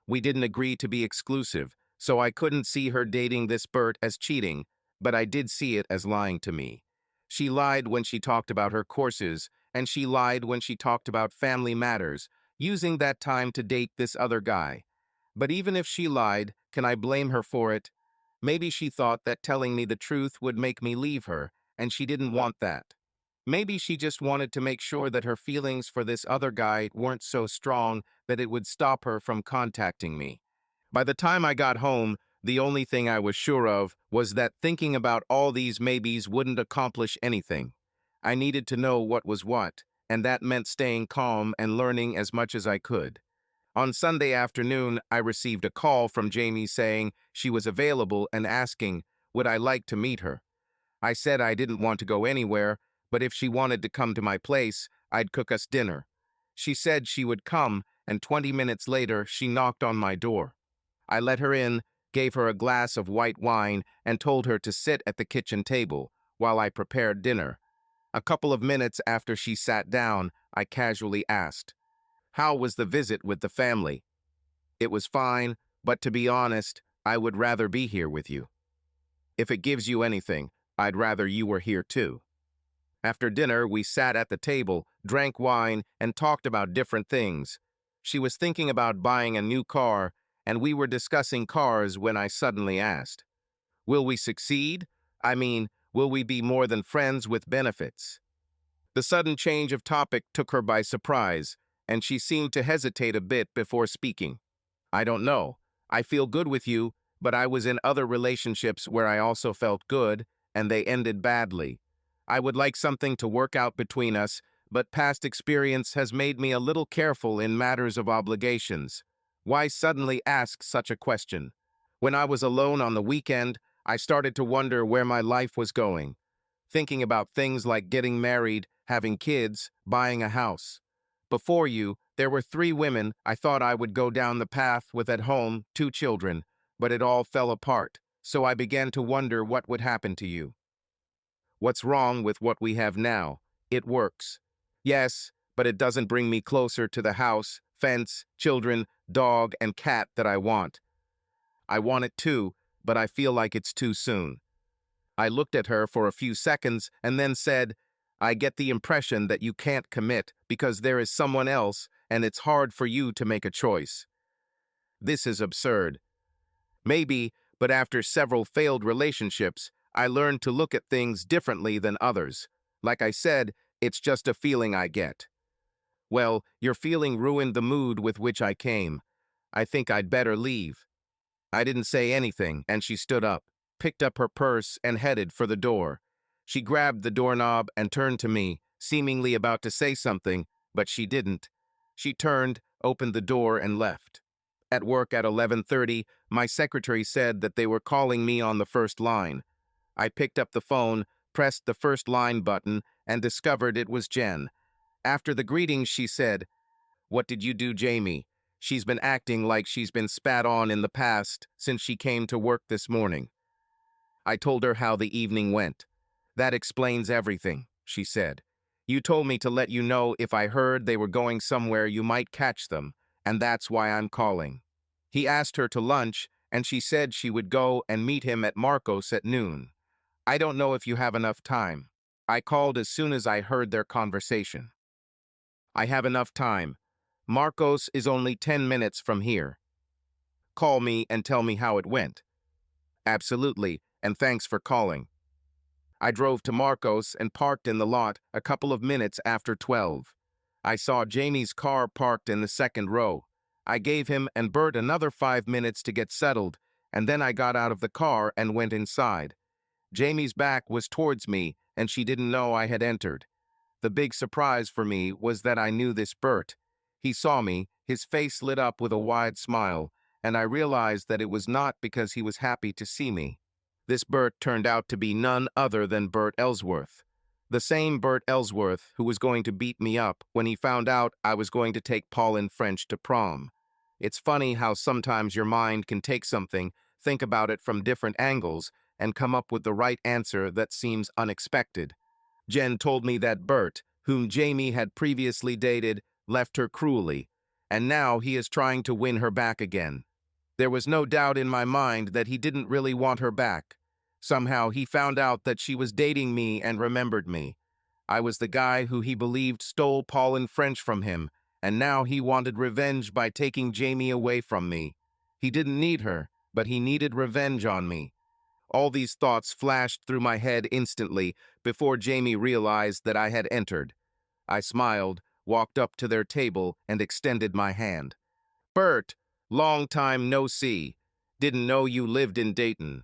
We didn't agree to be exclusive, so I couldn't see her dating this Bert as cheating, but I did see it as lying to me. She lied when she talked about her courses, and she lied when she talked about family matters, using that time to date this other guy. But even if she lied, can I blame her for it? Maybe she thought that telling me the truth would make me leave her, and she didn't want that. Maybe she just wanted to make sure that her feelings for this other guy weren't so strong that it would stop her from contacting me. By the time I got home, the only thing I was sure of was that thinking about all these maybes wouldn't accomplish anything. I needed to know what was what, and that meant staying calm and learning as much as I could. On Sunday afternoon, I received a call from Jamie saying she was available and asking, would I like to meet her? I said I didn't want to go anywhere, but if she wanted to come to my place, I'd cook us dinner. She said she would come, and 20 minutes later, she knocked on my door. I let her in, gave her a glass of white wine, and told her to sit at the kitchen table while I prepared dinner. A couple of minutes after she sat down, I casually asked, "How was the visit with the family?" "It was fine, but to be honest, I would rather be here with you. If it gives you anything, I'd rather you were here too." After dinner, we sat at the table, drank wine, and talked about different things. She was thinking about buying a new car, and we were discussing cars when I suddenly asked, "Will we succeed? I mean, will we be more than friends with benefits?" The sudden change of topic took her by surprise, and she seemed to hesitate a bit before speaking. "I don't know. I feel good with you, but I was in other relationships where I also felt good, and they ended badly. I would like something to work out between us, but past experience has made me a little careful in matters of obligations." Why suddenly ask such a question? When I was alone on the weekend, I started to wonder where my life was going, thinking about things like getting married, having kids, buying a house. Before you, there were 3 women I thought I would go down the path with at home 2 children, but it all fell apart, so I began to wonder what would happen to you. What's wrong with what we have now? It works. Yes, but it doesn't bring me closer to the house, fence, children, dog, and cat that I want. I want it too, but I feel like it's too soon. I looked at her for a few seconds and then said, I get the impression that you can't commit because there is someone else and it's hard for you to make a choice. This is absurd. Maybe, but after several failed relationships, I learned to look at things differently than others. Like I said, it's just a feeling I get. Well, your feeling ruined the mood with which I came. I think I'd better leave. I didn't say anything, and she stood up, picked up her purse, and headed for the door. She grabbed the doorknob and turned to me, seemingly about to say something, but she didn't. She turned, opened the door, and left. At work at 11:30, my secretary said that they were calling me on the first line. I picked up the phone, pressed the first line button, and discovered it was Jen. After the greetings, she said, "What did you do, Jamie? She's been acting like she's been spat on in the past since she came to work this morning." I told her how the evening went. "That explains everything," she said. "You told me to let you know if I heard they were going somewhere you might catch them, and that's why I'm calling." He asked her to lunch, and she said she would go and meet him at Marcos at noon. "I don't know if you have enough time." I called as soon as I heard their conversation. "I have enough time. Marcos is only 10 minutes from here. Call me and tell me how it went." "Absolutely, and thanks for calling." I drove to Marcos and parked in the lot a couple of minutes after 12. I saw Jamie's car parked in the second row. I gave him and Bert another 5 minutes to get settled, and then I got out of the car and went inside. Jamie's back was towards me, and she didn't know I had entered. The big surprise for me was that I knew this Bert. He saw me, his face lit up with a wide smile, and I realized that it was not because he was happy to see me. This Bert turned out to be none other than Bert Ellsworth. The same Bert Ellsworth who was going to beat me up when he found out I was going to take Pauline French to prom. It's funny how sometimes your mind can take something, think about it from different angles, and come up with the right answer that seems unexpected. Jen told me that Bert, whom Jamie had previously dated, left her cruelly, and now he is trying to win her back again. There was no doubt in my mind that he didn't really want her back. Somehow he found out that she was dating me and remembered me. I was the guy who he believed stole Pauline French from him, and now he wanted revenge by taking Jamie away from me. He didn't need her, but he needed revenge on me. All these thoughts flashed through my head instantly before Jamie realized that I had entered. I smiled, walked up to their table, and extended my hand. "Bert, long time no see. Didn't know you lived in Dayton."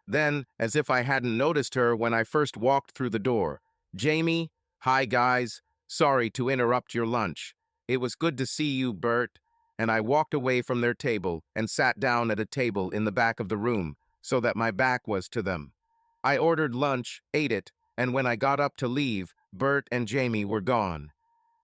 Then, as if I hadn't noticed her when I first walked through the door, "Jamie, hi guys, sorry to interrupt your lunch. It was good to see you, Bert." And I walked away from their table and sat down at a table in the back of the room, so that my back was to them. I ordered lunch, ate it, and when I got up to leave, Bert and Jamie were gone.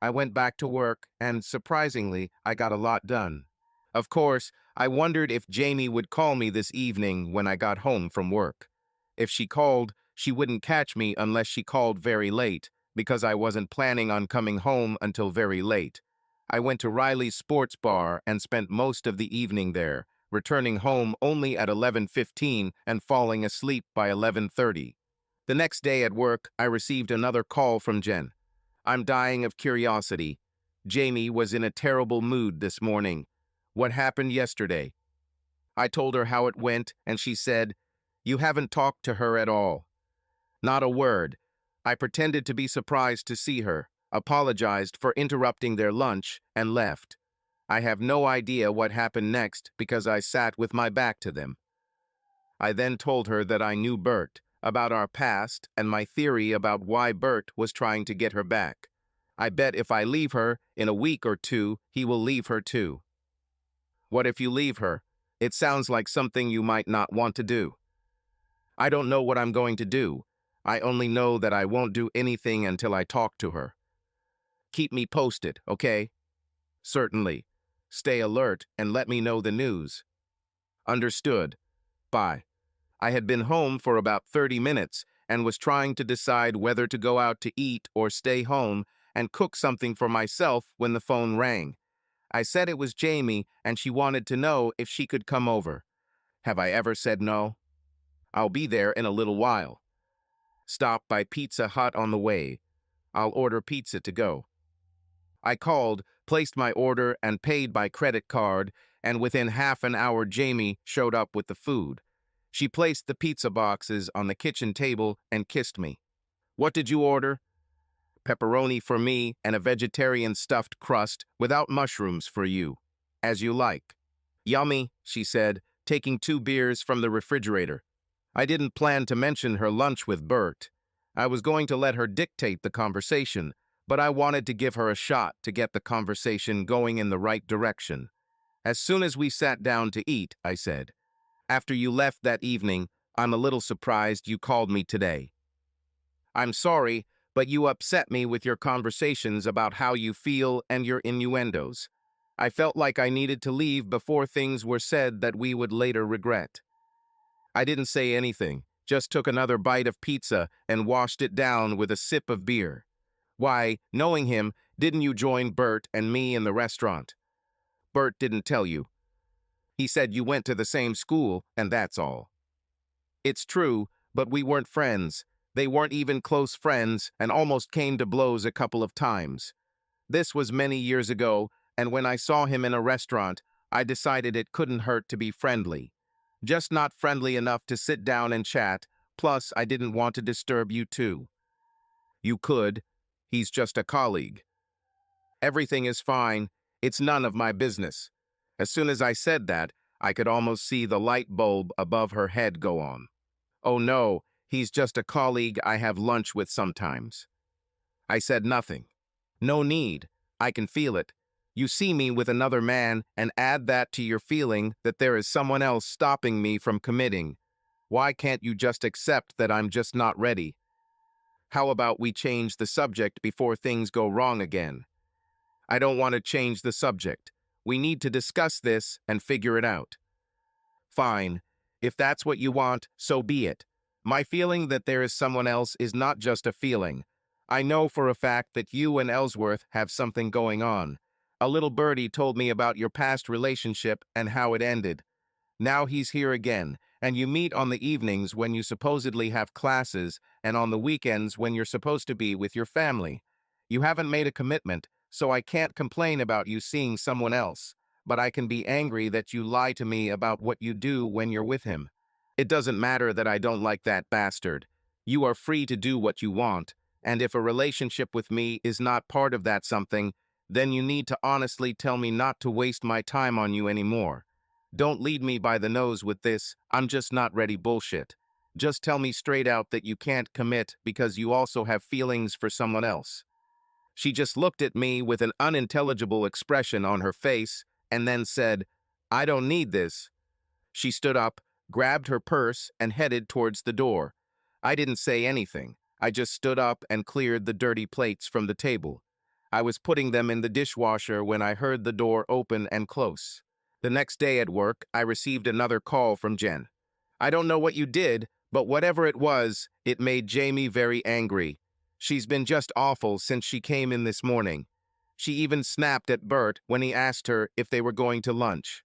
I went back to work, and surprisingly, I got a lot done. Of course, I wondered if Jamie would call me this evening when I got home from work. If she called, she wouldn't catch me unless she called very late, because I wasn't planning on coming home until very late. I went to Riley's sports bar and spent most of the evening there, returning home only at 11:15 and falling asleep by 11:30. The next day at work, I received another call from Jen. "I'm dying of curiosity. Jamie was in a terrible mood this morning. What happened yesterday?" I told her how it went, and she said, "You haven't talked to her at all." Not a word. I pretended to be surprised to see her, apologized for interrupting their lunch, and left. I have no idea what happened next because I sat with my back to them. I then told her that I knew Bert, about our past, and my theory about why Bert was trying to get her back. I bet if I leave her, in a week or two, he will leave her too. What if you leave her? It sounds like something you might not want to do. I don't know what I'm going to do. I only know that I won't do anything until I talk to her. Keep me posted, okay? Certainly. Stay alert and let me know the news. Understood. Bye. I had been home for about 30 minutes and was trying to decide whether to go out to eat or stay home and cook something for myself when the phone rang. I said it was Jamie and she wanted to know if she could come over. Have I ever said no? I'll be there in a little while. Stop by Pizza Hut on the way. I'll order pizza to go. I called, placed my order, and paid by credit card, and within half an hour Jamie showed up with the food. She placed the pizza boxes on the kitchen table and kissed me. What did you order? Pepperoni for me and a vegetarian stuffed crust without mushrooms for you. As you like. Yummy, she said, taking 2 beers from the refrigerator. I didn't plan to mention her lunch with Bert. I was going to let her dictate the conversation, but I wanted to give her a shot to get the conversation going in the right direction. As soon as we sat down to eat, I said, after you left that evening, I'm a little surprised you called me today. I'm sorry, but you upset me with your conversations about how you feel and your innuendos. I felt like I needed to leave before things were said that we would later regret. I didn't say anything, just took another bite of pizza and washed it down with a sip of beer. Why, knowing him, didn't you join Bert and me in the restaurant? Bert didn't tell you. He said you went to the same school, and that's all. It's true, but we weren't friends. They weren't even close friends and almost came to blows a couple of times. This was many years ago, and when I saw him in a restaurant, I decided it couldn't hurt to be friendly. Just not friendly enough to sit down and chat, plus I didn't want to disturb you too. You could. He's just a colleague. Everything is fine. It's none of my business. As soon as I said that, I could almost see the light bulb above her head go on. Oh no, he's just a colleague I have lunch with sometimes. I said nothing. No need. I can feel it. You see me with another man and add that to your feeling that there is someone else stopping me from committing. Why can't you just accept that I'm just not ready? How about we change the subject before things go wrong again? I don't want to change the subject. We need to discuss this and figure it out. Fine. If that's what you want, so be it. My feeling that there is someone else is not just a feeling. I know for a fact that you and Ellsworth have something going on. A little birdie told me about your past relationship and how it ended. Now he's here again, and you meet on the evenings when you supposedly have classes and on the weekends when you're supposed to be with your family. You haven't made a commitment, so I can't complain about you seeing someone else, but I can be angry that you lie to me about what you do when you're with him. It doesn't matter that I don't like that bastard. You are free to do what you want, and if a relationship with me is not part of that something, then you need to honestly tell me not to waste my time on you anymore. Don't lead me by the nose with this, I'm just not ready bullshit. Just tell me straight out that you can't commit because you also have feelings for someone else. She just looked at me with an unintelligible expression on her face and then said, I don't need this. She stood up, grabbed her purse, and headed towards the door. I didn't say anything. I just stood up and cleared the dirty plates from the table. I was putting them in the dishwasher when I heard the door open and close. The next day at work, I received another call from Jen. I don't know what you did, but whatever it was, it made Jamie very angry. She's been just awful since she came in this morning. She even snapped at Bert when he asked her if they were going to lunch.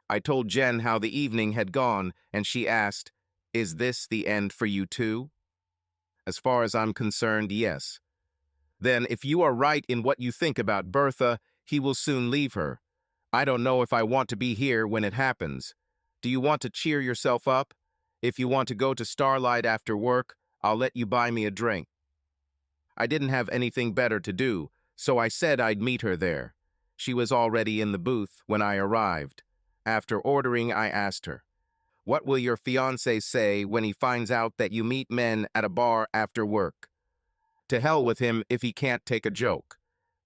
I told Jen how the evening had gone, and she asked, Is this the end for you too? As far as I'm concerned, yes. Then, if you are right in what you think about Bertha, he will soon leave her. I don't know if I want to be here when it happens. Do you want to cheer yourself up? If you want to go to Starlight after work, I'll let you buy me a drink. I didn't have anything better to do, so I said I'd meet her there. She was already in the booth when I arrived. After ordering, I asked her, What will your fiancé say when he finds out that you meet men at a bar after work? To hell with him if he can't take a joke.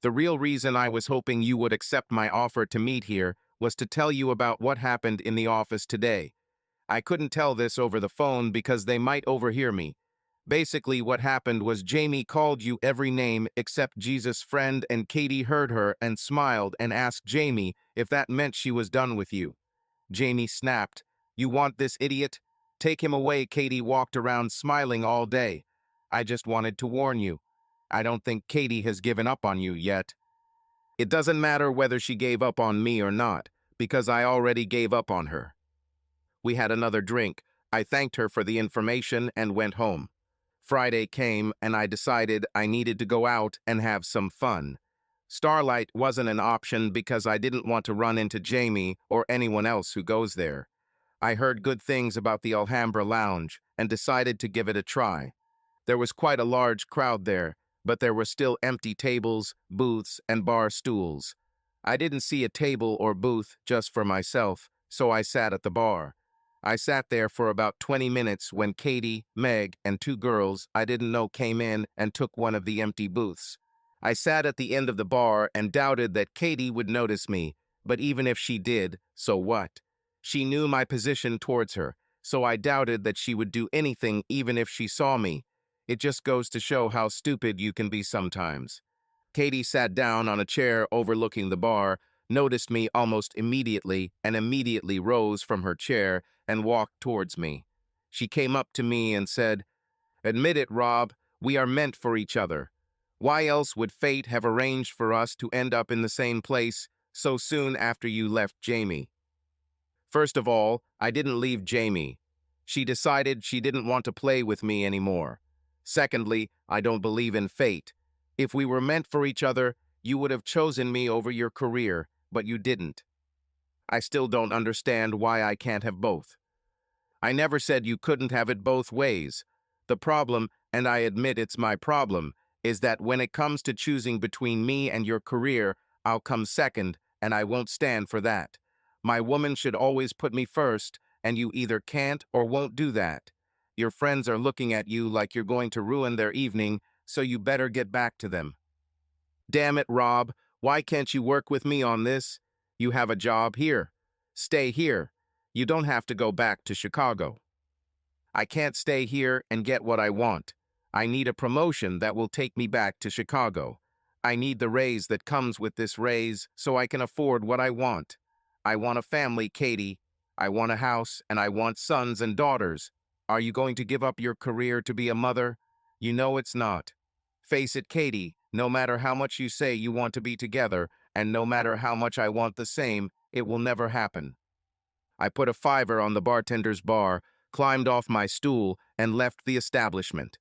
The real reason I was hoping you would accept my offer to meet here was to tell you about what happened in the office today. I couldn't tell this over the phone because they might overhear me. Basically, what happened was Jamie called you every name except Jesus' friend, and Katie heard her and smiled and asked Jamie if that meant she was done with you. Jamie snapped, "You want this idiot? Take him away." Katie walked around smiling all day. "I just wanted to warn you. I don't think Katie has given up on you yet." It doesn't matter whether she gave up on me or not, because I already gave up on her. We had another drink. I thanked her for the information and went home. Friday came and I decided I needed to go out and have some fun. Starlight wasn't an option because I didn't want to run into Jamie or anyone else who goes there. I heard good things about the Alhambra Lounge and decided to give it a try. There was quite a large crowd there, but there were still empty tables, booths, and bar stools. I didn't see a table or booth just for myself, so I sat at the bar. I sat there for about 20 minutes when Katie, Meg, and two girls I didn't know came in and took one of the empty booths. I sat at the end of the bar and doubted that Katie would notice me, but even if she did, so what? She knew my position towards her, so I doubted that she would do anything even if she saw me. It just goes to show how stupid you can be sometimes. Katie sat down on a chair overlooking the bar, noticed me almost immediately, and immediately rose from her chair and walked towards me. She came up to me and said, "Admit it, Rob, we are meant for each other. Why else would fate have arranged for us to end up in the same place so soon after you left Jamie?" First of all, I didn't leave Jamie. She decided she didn't want to play with me anymore. Secondly, I don't believe in fate. If we were meant for each other, you would have chosen me over your career, but you didn't. I still don't understand why I can't have both. I never said you couldn't have it both ways. The problem, and I admit it's my problem, is that when it comes to choosing between me and your career, I'll come second, and I won't stand for that. My woman should always put me first, and you either can't or won't do that. Your friends are looking at you like you're going to ruin their evening, so you better get back to them. Damn it, Rob, why can't you work with me on this? You have a job here. Stay here. You don't have to go back to Chicago. I can't stay here and get what I want. I need a promotion that will take me back to Chicago. I need the raise that comes with this raise so I can afford what I want. I want a family, Katie. I want a house, and I want sons and daughters. Are you going to give up your career to be a mother? You know it's not. Face it, Katie, no matter how much you say you want to be together, and no matter how much I want the same, it will never happen. I put a $5 on the bartender's bar, climbed off my stool, and left the establishment.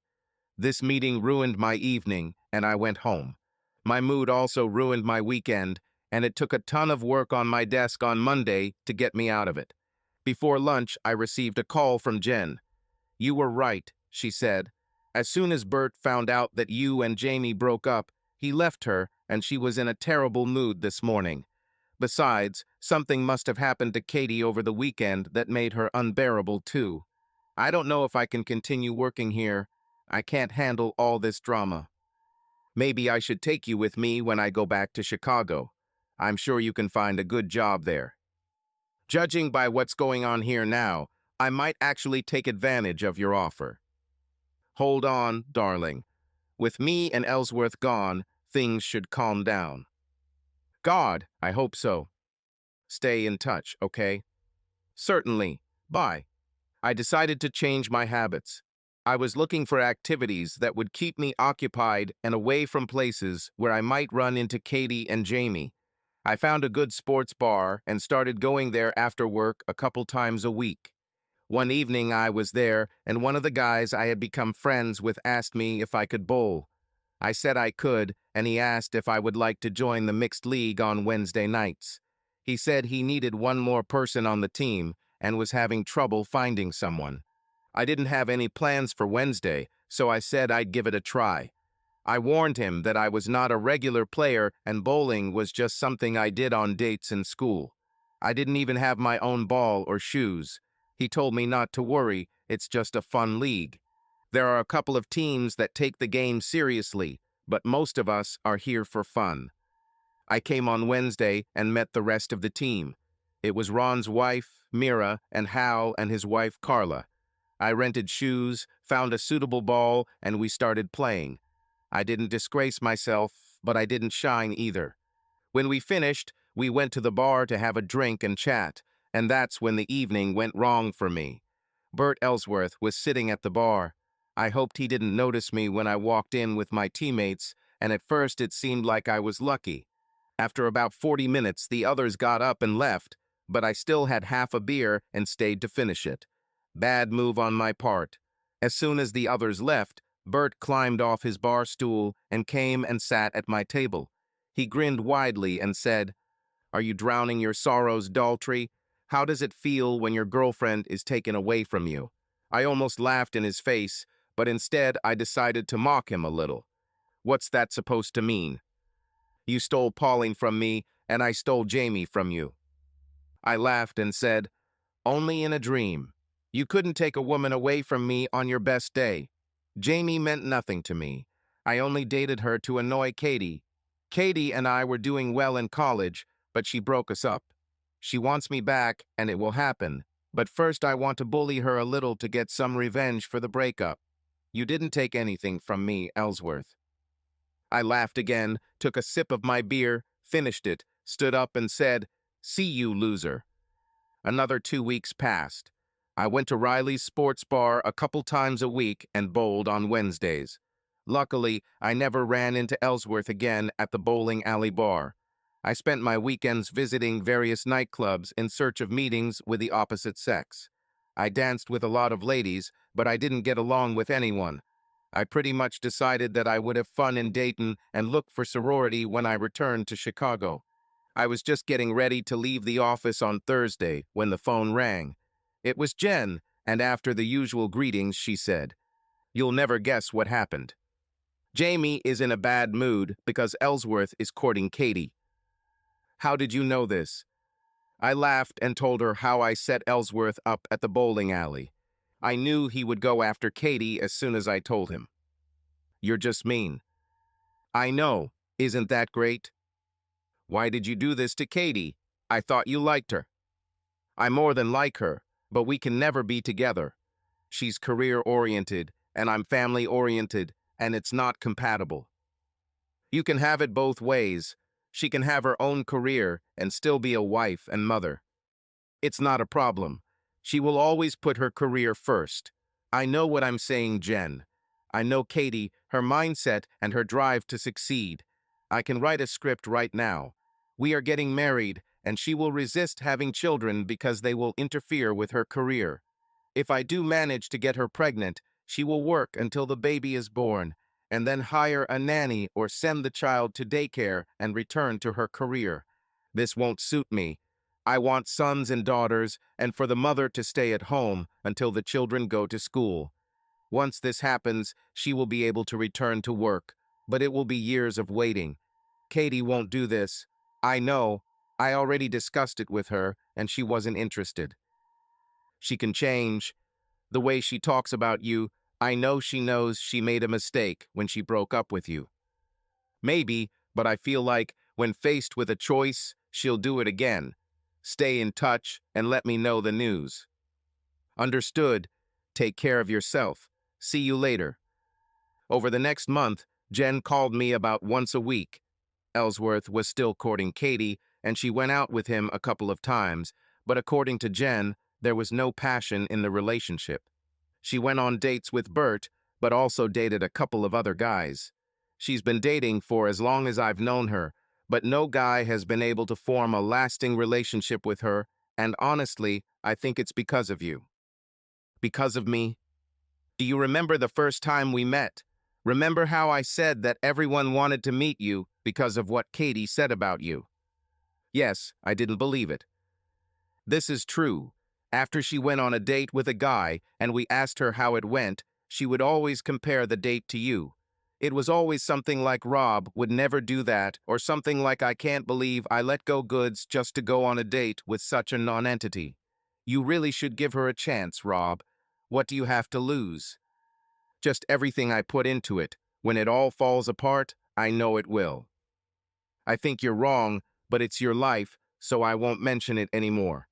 This meeting ruined my evening, and I went home. My mood also ruined my weekend, and it took a ton of work on my desk on Monday to get me out of it. Before lunch, I received a call from Jen. "You were right," she said. "As soon as Bert found out that you and Jamie broke up, he left her, and she was in a terrible mood this morning. Besides, something must have happened to Katie over the weekend that made her unbearable too. I don't know if I can continue working here. I can't handle all this drama. Maybe I should take you with me when I go back to Chicago. I'm sure you can find a good job there. Judging by what's going on here now, I might actually take advantage of your offer." Hold on, darling. With me and Ellsworth gone, things should calm down. God, I hope so. Stay in touch, okay? Certainly. Bye. I decided to change my habits. I was looking for activities that would keep me occupied and away from places where I might run into Katie and Jamie. I found a good sports bar and started going there after work a couple times a week. One evening I was there, and one of the guys I had become friends with asked me if I could bowl. I said I could, and he asked if I would like to join the mixed league on Wednesday nights. He said he needed one more person on the team and was having trouble finding someone. I didn't have any plans for Wednesday, so I said I'd give it a try. I warned him that I was not a regular player and bowling was just something I did on dates in school. I didn't even have my own ball or shoes. He told me not to worry, it's just a fun league. There are a couple of teams that take the game seriously, but most of us are here for fun. I came on Wednesday and met the rest of the team. It was Ron's wife, Mira, and Hal and his wife, Carla. I rented shoes, found a suitable ball, and we started playing. I didn't disgrace myself, but I didn't shine either. When we finished, we went to the bar to have a drink and chat, and that's when the evening went wrong for me. Bert Ellsworth was sitting at the bar. I hoped he didn't notice me when I walked in with my teammates, and at first it seemed like I was lucky. After about 40 minutes, the others got up and left, but I still had half a beer and stayed to finish it. Bad move on my part. As soon as the others left, Bert climbed off his bar stool and came and sat at my table. He grinned widely and said, "Are you drowning your sorrows, Daltrey? How does it feel when your girlfriend is taken away from you?" I almost laughed in his face, but instead I decided to mock him a little. "What's that supposed to mean? You stole Pauline from me, and I stole Jamie from you." I laughed and said, "Only in a dream. You couldn't take a woman away from me on your best day. Jamie meant nothing to me. I only dated her to annoy Katie. Katie and I were doing well in college, but she broke us up. She wants me back, and it will happen. But first I want to bully her a little to get some revenge for the breakup. You didn't take anything from me, Ellsworth." I laughed again, took a sip of my beer, finished it, stood up and said, "See you, loser." Another 2 weeks passed. I went to Riley's sports bar a couple times a week and bowled on Wednesdays. Luckily, I never ran into Ellsworth again at the bowling alley bar. I spent my weekends visiting various nightclubs in search of meetings with the opposite sex. I danced with a lot of ladies, but I didn't get along with anyone. I pretty much decided that I would have fun in Dayton and look for sorority when I returned to Chicago. I was just getting ready to leave the office on Thursday when the phone rang. It was Jen, and after the usual greetings, she said, "You'll never guess what happened. Jamie is in a bad mood because Ellsworth is courting Katie." "How did you know this?" I laughed and told her how I set Ellsworth up at the bowling alley. I knew he would go after Katie as soon as I told him. "You're just mean." "I know. Isn't that great?" "Why did you do this to Katie? I thought you liked her." "I more than like her, but we can never be together. She's career-oriented, and I'm family-oriented, and it's not compatible. You can have it both ways. She can have her own career and still be a wife and mother. It's not a problem. She will always put her career first. I know what I'm saying, Jen. I know Katie, her mindset, and her drive to succeed. I can write a script right now. We are getting married, and she will resist having children because they will interfere with her career. If I do manage to get her pregnant, she will work until the baby is born, and then hire a nanny or send the child to daycare and return to her career. This won't suit me. I want sons and daughters, and for the mother to stay at home until the children go to school. Once this happens, she will be able to return to work, but it will be years of waiting. Katie won't do this. I know. I already discussed it with her, and she wasn't interested. She can change. The way she talks about you, I know she knows she made a mistake when she broke up with you. Maybe, but I feel like when faced with a choice, she'll do it again. Stay in touch and let me know the news." "Understood. Take care of yourself. See you later." Over the next month, Jen called me about once a week. Ellsworth was still courting Katie, and she went out with him a couple of times, but according to Jen, there was no passion in the relationship. She went on dates with Bert, but also dated a couple of other guys. She's been dating for as long as I've known her, but no guy has been able to form a lasting relationship with her, and honestly, I think it's because of you. Because of me? Do you remember the first time we met? Remember how I said that everyone wanted to meet you because of what Katie said about you? Yes, I didn't believe it. This is true. After she went on a date with a guy and we asked her how it went, she would always compare the date to you. It was always something like Rob would never do that, or something like I can't believe I let go goods just to go on a date with such a nonentity. You really should give her a chance, Rob. What do you have to lose? Just everything I put into it. When it all falls apart, I know it will. I think you're wrong, but it's your life, so I won't mention it anymore.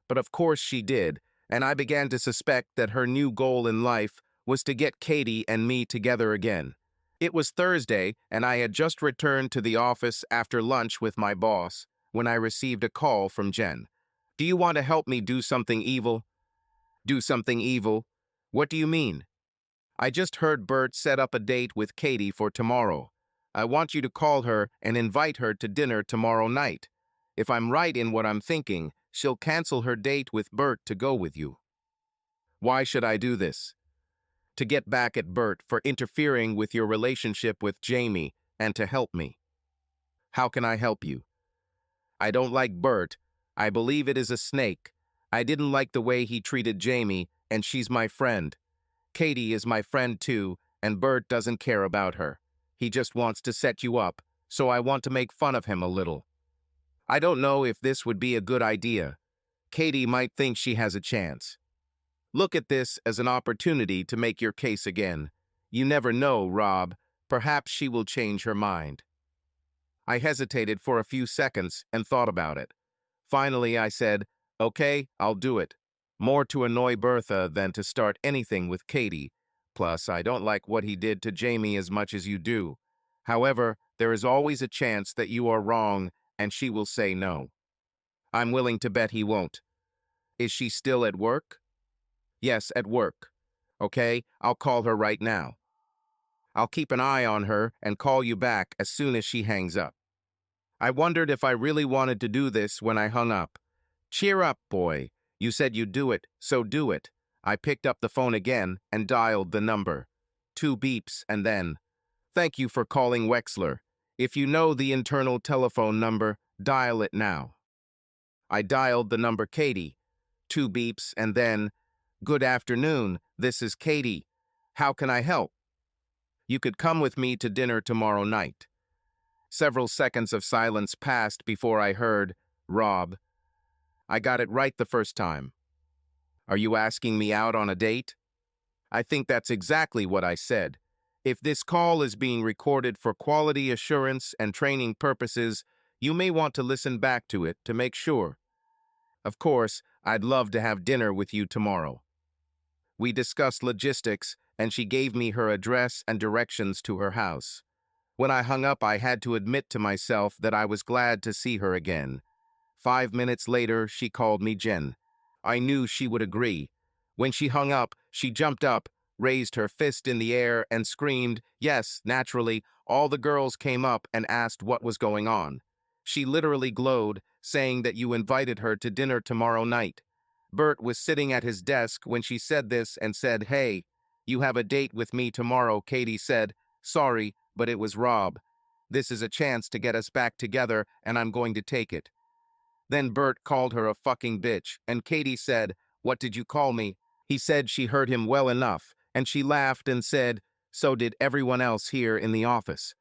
But of course she did, and I began to suspect that her new goal in life was to get Katie and me together again. It was Thursday, and I had just returned to the office after lunch with my boss when I received a call from Jen. "Do you want to help me do something evil?" "Do something evil? What do you mean?" "I just heard Bert set up a date with Katie for tomorrow. I want you to call her and invite her to dinner tomorrow night. If I'm right in what I'm thinking, she'll cancel her date with Bert to go with you." "Why should I do this?" "To get back at Bert for interfering with your relationship with Jamie and to help me." "How can I help you?" "I don't like Bert. I believe it is a snake. I didn't like the way he treated Jamie, and she's my friend. Katie is my friend too, and Bert doesn't care about her. He just wants to set you up, so I want to make fun of him a little. I don't know if this would be a good idea. Katie might think she has a chance. Look at this as an opportunity to make your case again. You never know, Rob. Perhaps she will change her mind." I hesitated for a few seconds and thought about it. Finally, I said, "Okay, I'll do it. More to annoy Bertha than to start anything with Katie. Plus, I don't like what he did to Jamie as much as you do. However, there is always a chance that you are wrong and she will say no. I'm willing to bet he won't. Is she still at work?" "Yes, at work." "Okay, I'll call her right now. I'll keep an eye on her and call you back as soon as she hangs up." I wondered if I really wanted to do this when I hung up. "Cheer up, boy. You said you'd do it, so do it." I picked up the phone again and dialed the number. 2 beeps and then, "Thank you for calling Wexler. If you know the internal telephone number, dial it now." I dialed the number Katie. 2 beeps and then, "Good afternoon, this is Katie. How can I help?" "You could come with me to dinner tomorrow night." Several seconds of silence passed before I heard, "Rob." I got it right the first time. "Are you asking me out on a date?" I think that's exactly what I said. If this call is being recorded for quality assurance and training purposes, you may want to listen back to it to make sure. Of course, I'd love to have dinner with you tomorrow. We discussed logistics, and she gave me her address and directions to her house. When I hung up, I had to admit to myself that I was glad to see her again. 5 minutes later, she called me Jen. I knew she would agree. When she hung up, she jumped up, raised her fist in the air, and screamed. Yes, naturally, all the girls came up and asked what was going on. She literally glowed, saying that you invited her to dinner tomorrow night. Bert was sitting at his desk when she said this and said, "Hey, you have a date with me tomorrow," Katie said. "Sorry, but it was Rob. This is a chance to get us back together, and I'm going to take it." Then Bert called her a fucking bitch, and Katie said, "What did you call me?" He said she heard him well enough, and she laughed and said, "So did everyone else here in the office."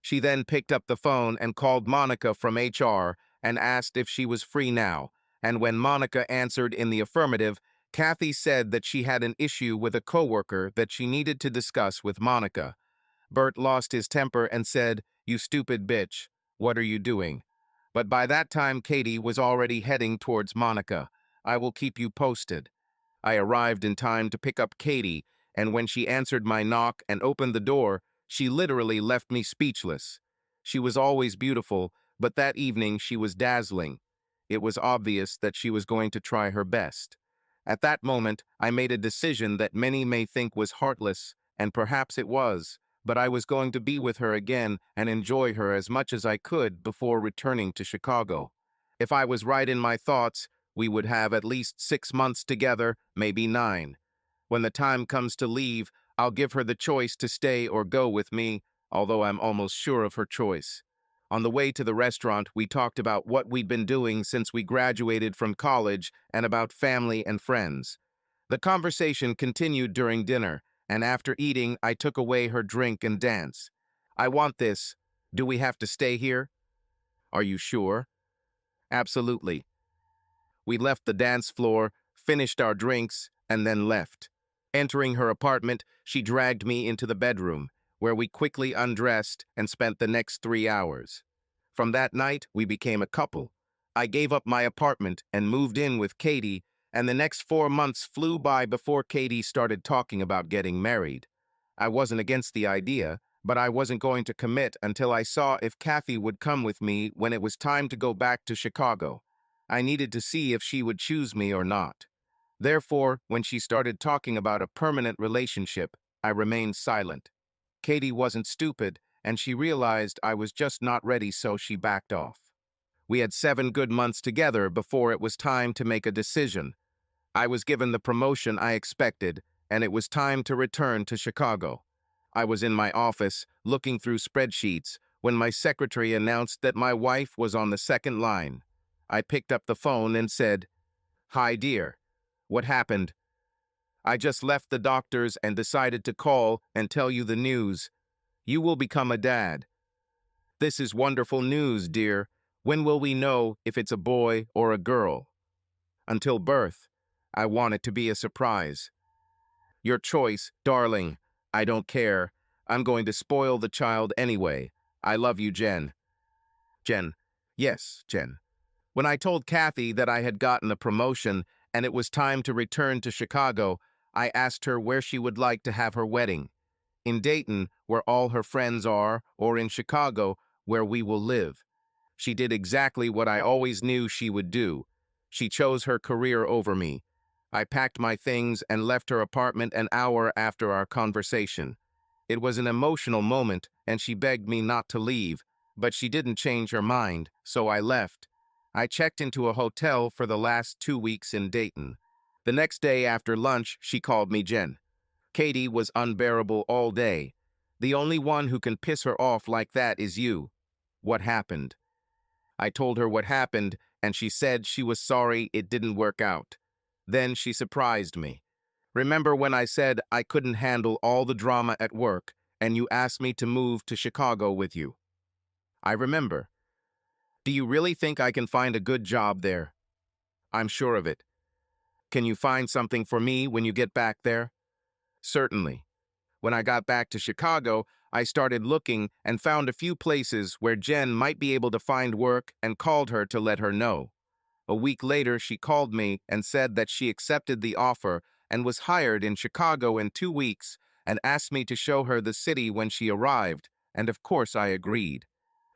She then picked up the phone and called Monica from HR and asked if she was free now, and when Monica answered in the affirmative, Kathy said that she had an issue with a coworker that she needed to discuss with Monica. Bert lost his temper and said, "You stupid bitch, what are you doing?" But by that time, Katie was already heading towards Monica. "I will keep you posted." I arrived in time to pick up Katie, and when she answered my knock and opened the door, she literally left me speechless. She was always beautiful, but that evening she was dazzling. It was obvious that she was going to try her best. At that moment, I made a decision that many may think was heartless, and perhaps it was, but I was going to be with her again and enjoy her as much as I could before returning to Chicago. If I was right in my thoughts, we would have at least 6 months together, maybe 9. When the time comes to leave, I'll give her the choice to stay or go with me, although I'm almost sure of her choice. On the way to the restaurant, we talked about what we'd been doing since we graduated from college and about family and friends. The conversation continued during dinner, and after eating, I took away her drink and dance. "I want this. Do we have to stay here?" "Are you sure?" "Absolutely." We left the dance floor, finished our drinks, and then left. Entering her apartment, she dragged me into the bedroom, where we quickly undressed and spent the next 3 hours. From that night, we became a couple. I gave up my apartment and moved in with Katie, and the next 4 months flew by before Katie started talking about getting married. I wasn't against the idea, but I wasn't going to commit until I saw if Kathy would come with me when it was time to go back to Chicago. I needed to see if she would choose me or not. Therefore, when she started talking about a permanent relationship, I remained silent. Katie wasn't stupid, and she realized I was just not ready, so she backed off. We had 7 good months together before it was time to make a decision. I was given the promotion I expected, and it was time to return to Chicago. I was in my office, looking through spreadsheets, when my secretary announced that my wife was on the second line. I picked up the phone and said, "Hi, dear. What happened?" "I just left the doctor's and decided to call and tell you the news. You will become a dad." "This is wonderful news, dear. When will we know if it's a boy or a girl?" "Until birth. I want it to be a surprise." "Your choice, darling. I don't care. I'm going to spoil the child anyway. I love you, Jen." "Jen." "Yes, Jen." When I told Kathy that I had gotten a promotion and it was time to return to Chicago, I asked her where she would like to have her wedding. In Dayton, where all her friends are, or in Chicago, where we will live. She did exactly what I always knew she would do. She chose her career over me. I packed my things and left her apartment an hour after our conversation. It was an emotional moment, and she begged me not to leave, but she didn't change her mind, so I left. I checked into a hotel for the last 2 weeks in Dayton. The next day after lunch, she called me Jen. Katie was unbearable all day. "The only one who can piss her off like that is you. What happened?" I told her what happened, and she said she was sorry it didn't work out. Then she surprised me. "Remember when I said I couldn't handle all the drama at work, and you asked me to move to Chicago with you?" "I remember." "Do you really think I can find a good job there?" "I'm sure of it." "Can you find something for me when you get back there?" "Certainly." When I got back to Chicago, I started looking and found a few places where Jen might be able to find work and called her to let her know. A week later, she called me and said that she accepted the offer and was hired in Chicago in 2 weeks and asked me to show her the city when she arrived, and of course I agreed.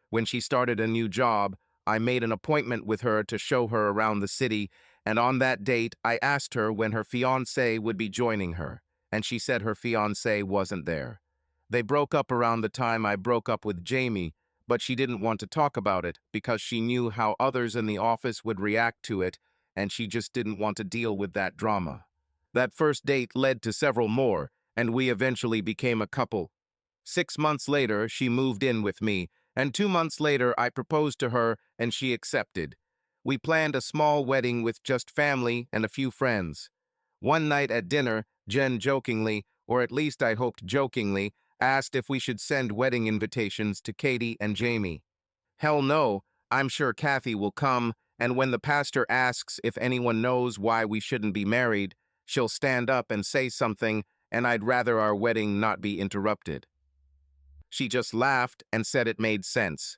When she started a new job, I made an appointment with her to show her around the city, and on that date, I asked her when her fiancé would be joining her, and she said her fiancé wasn't there. They broke up around the time I broke up with Jamie, but she didn't want to talk about it because she knew how others in the office would react to it, and she just didn't want to deal with that drama. That first date led to several more, and we eventually became a couple. 6 months later, she moved in with me, and 2 months later, I proposed to her, and she accepted. We planned a small wedding with just family and a few friends. One night at dinner, Jen jokingly, or at least I hoped jokingly, asked if we should send wedding invitations to Katie and Jamie. "Hell no, I'm sure Kathy will come, and when the pastor asks if anyone knows why we shouldn't be married, she'll stand up and say something, and I'd rather our wedding not be interrupted." She just laughed and said it made sense.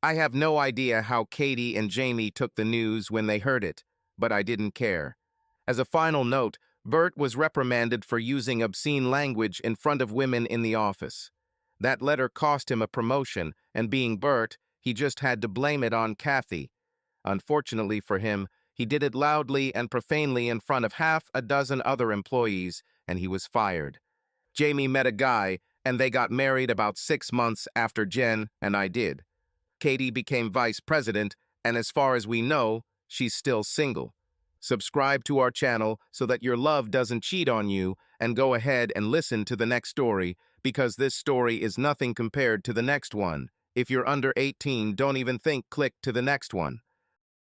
I have no idea how Katie and Jamie took the news when they heard it, but I didn't care. As a final note, Bert was reprimanded for using obscene language in front of women in the office. That letter cost him a promotion, and being Bert, he just had to blame it on Kathy. Unfortunately for him, he did it loudly and profanely in front of half a dozen other employees, and he was fired. Jamie met a guy, and they got married about 6 months after Jen and I did. Katie became vice president, and as far as we know, she's still single. Subscribe to our channel so that your love doesn't cheat on you, and go ahead and listen to the next story, because this story is nothing compared to the next one. If you're under 18, don't even think click to the next one.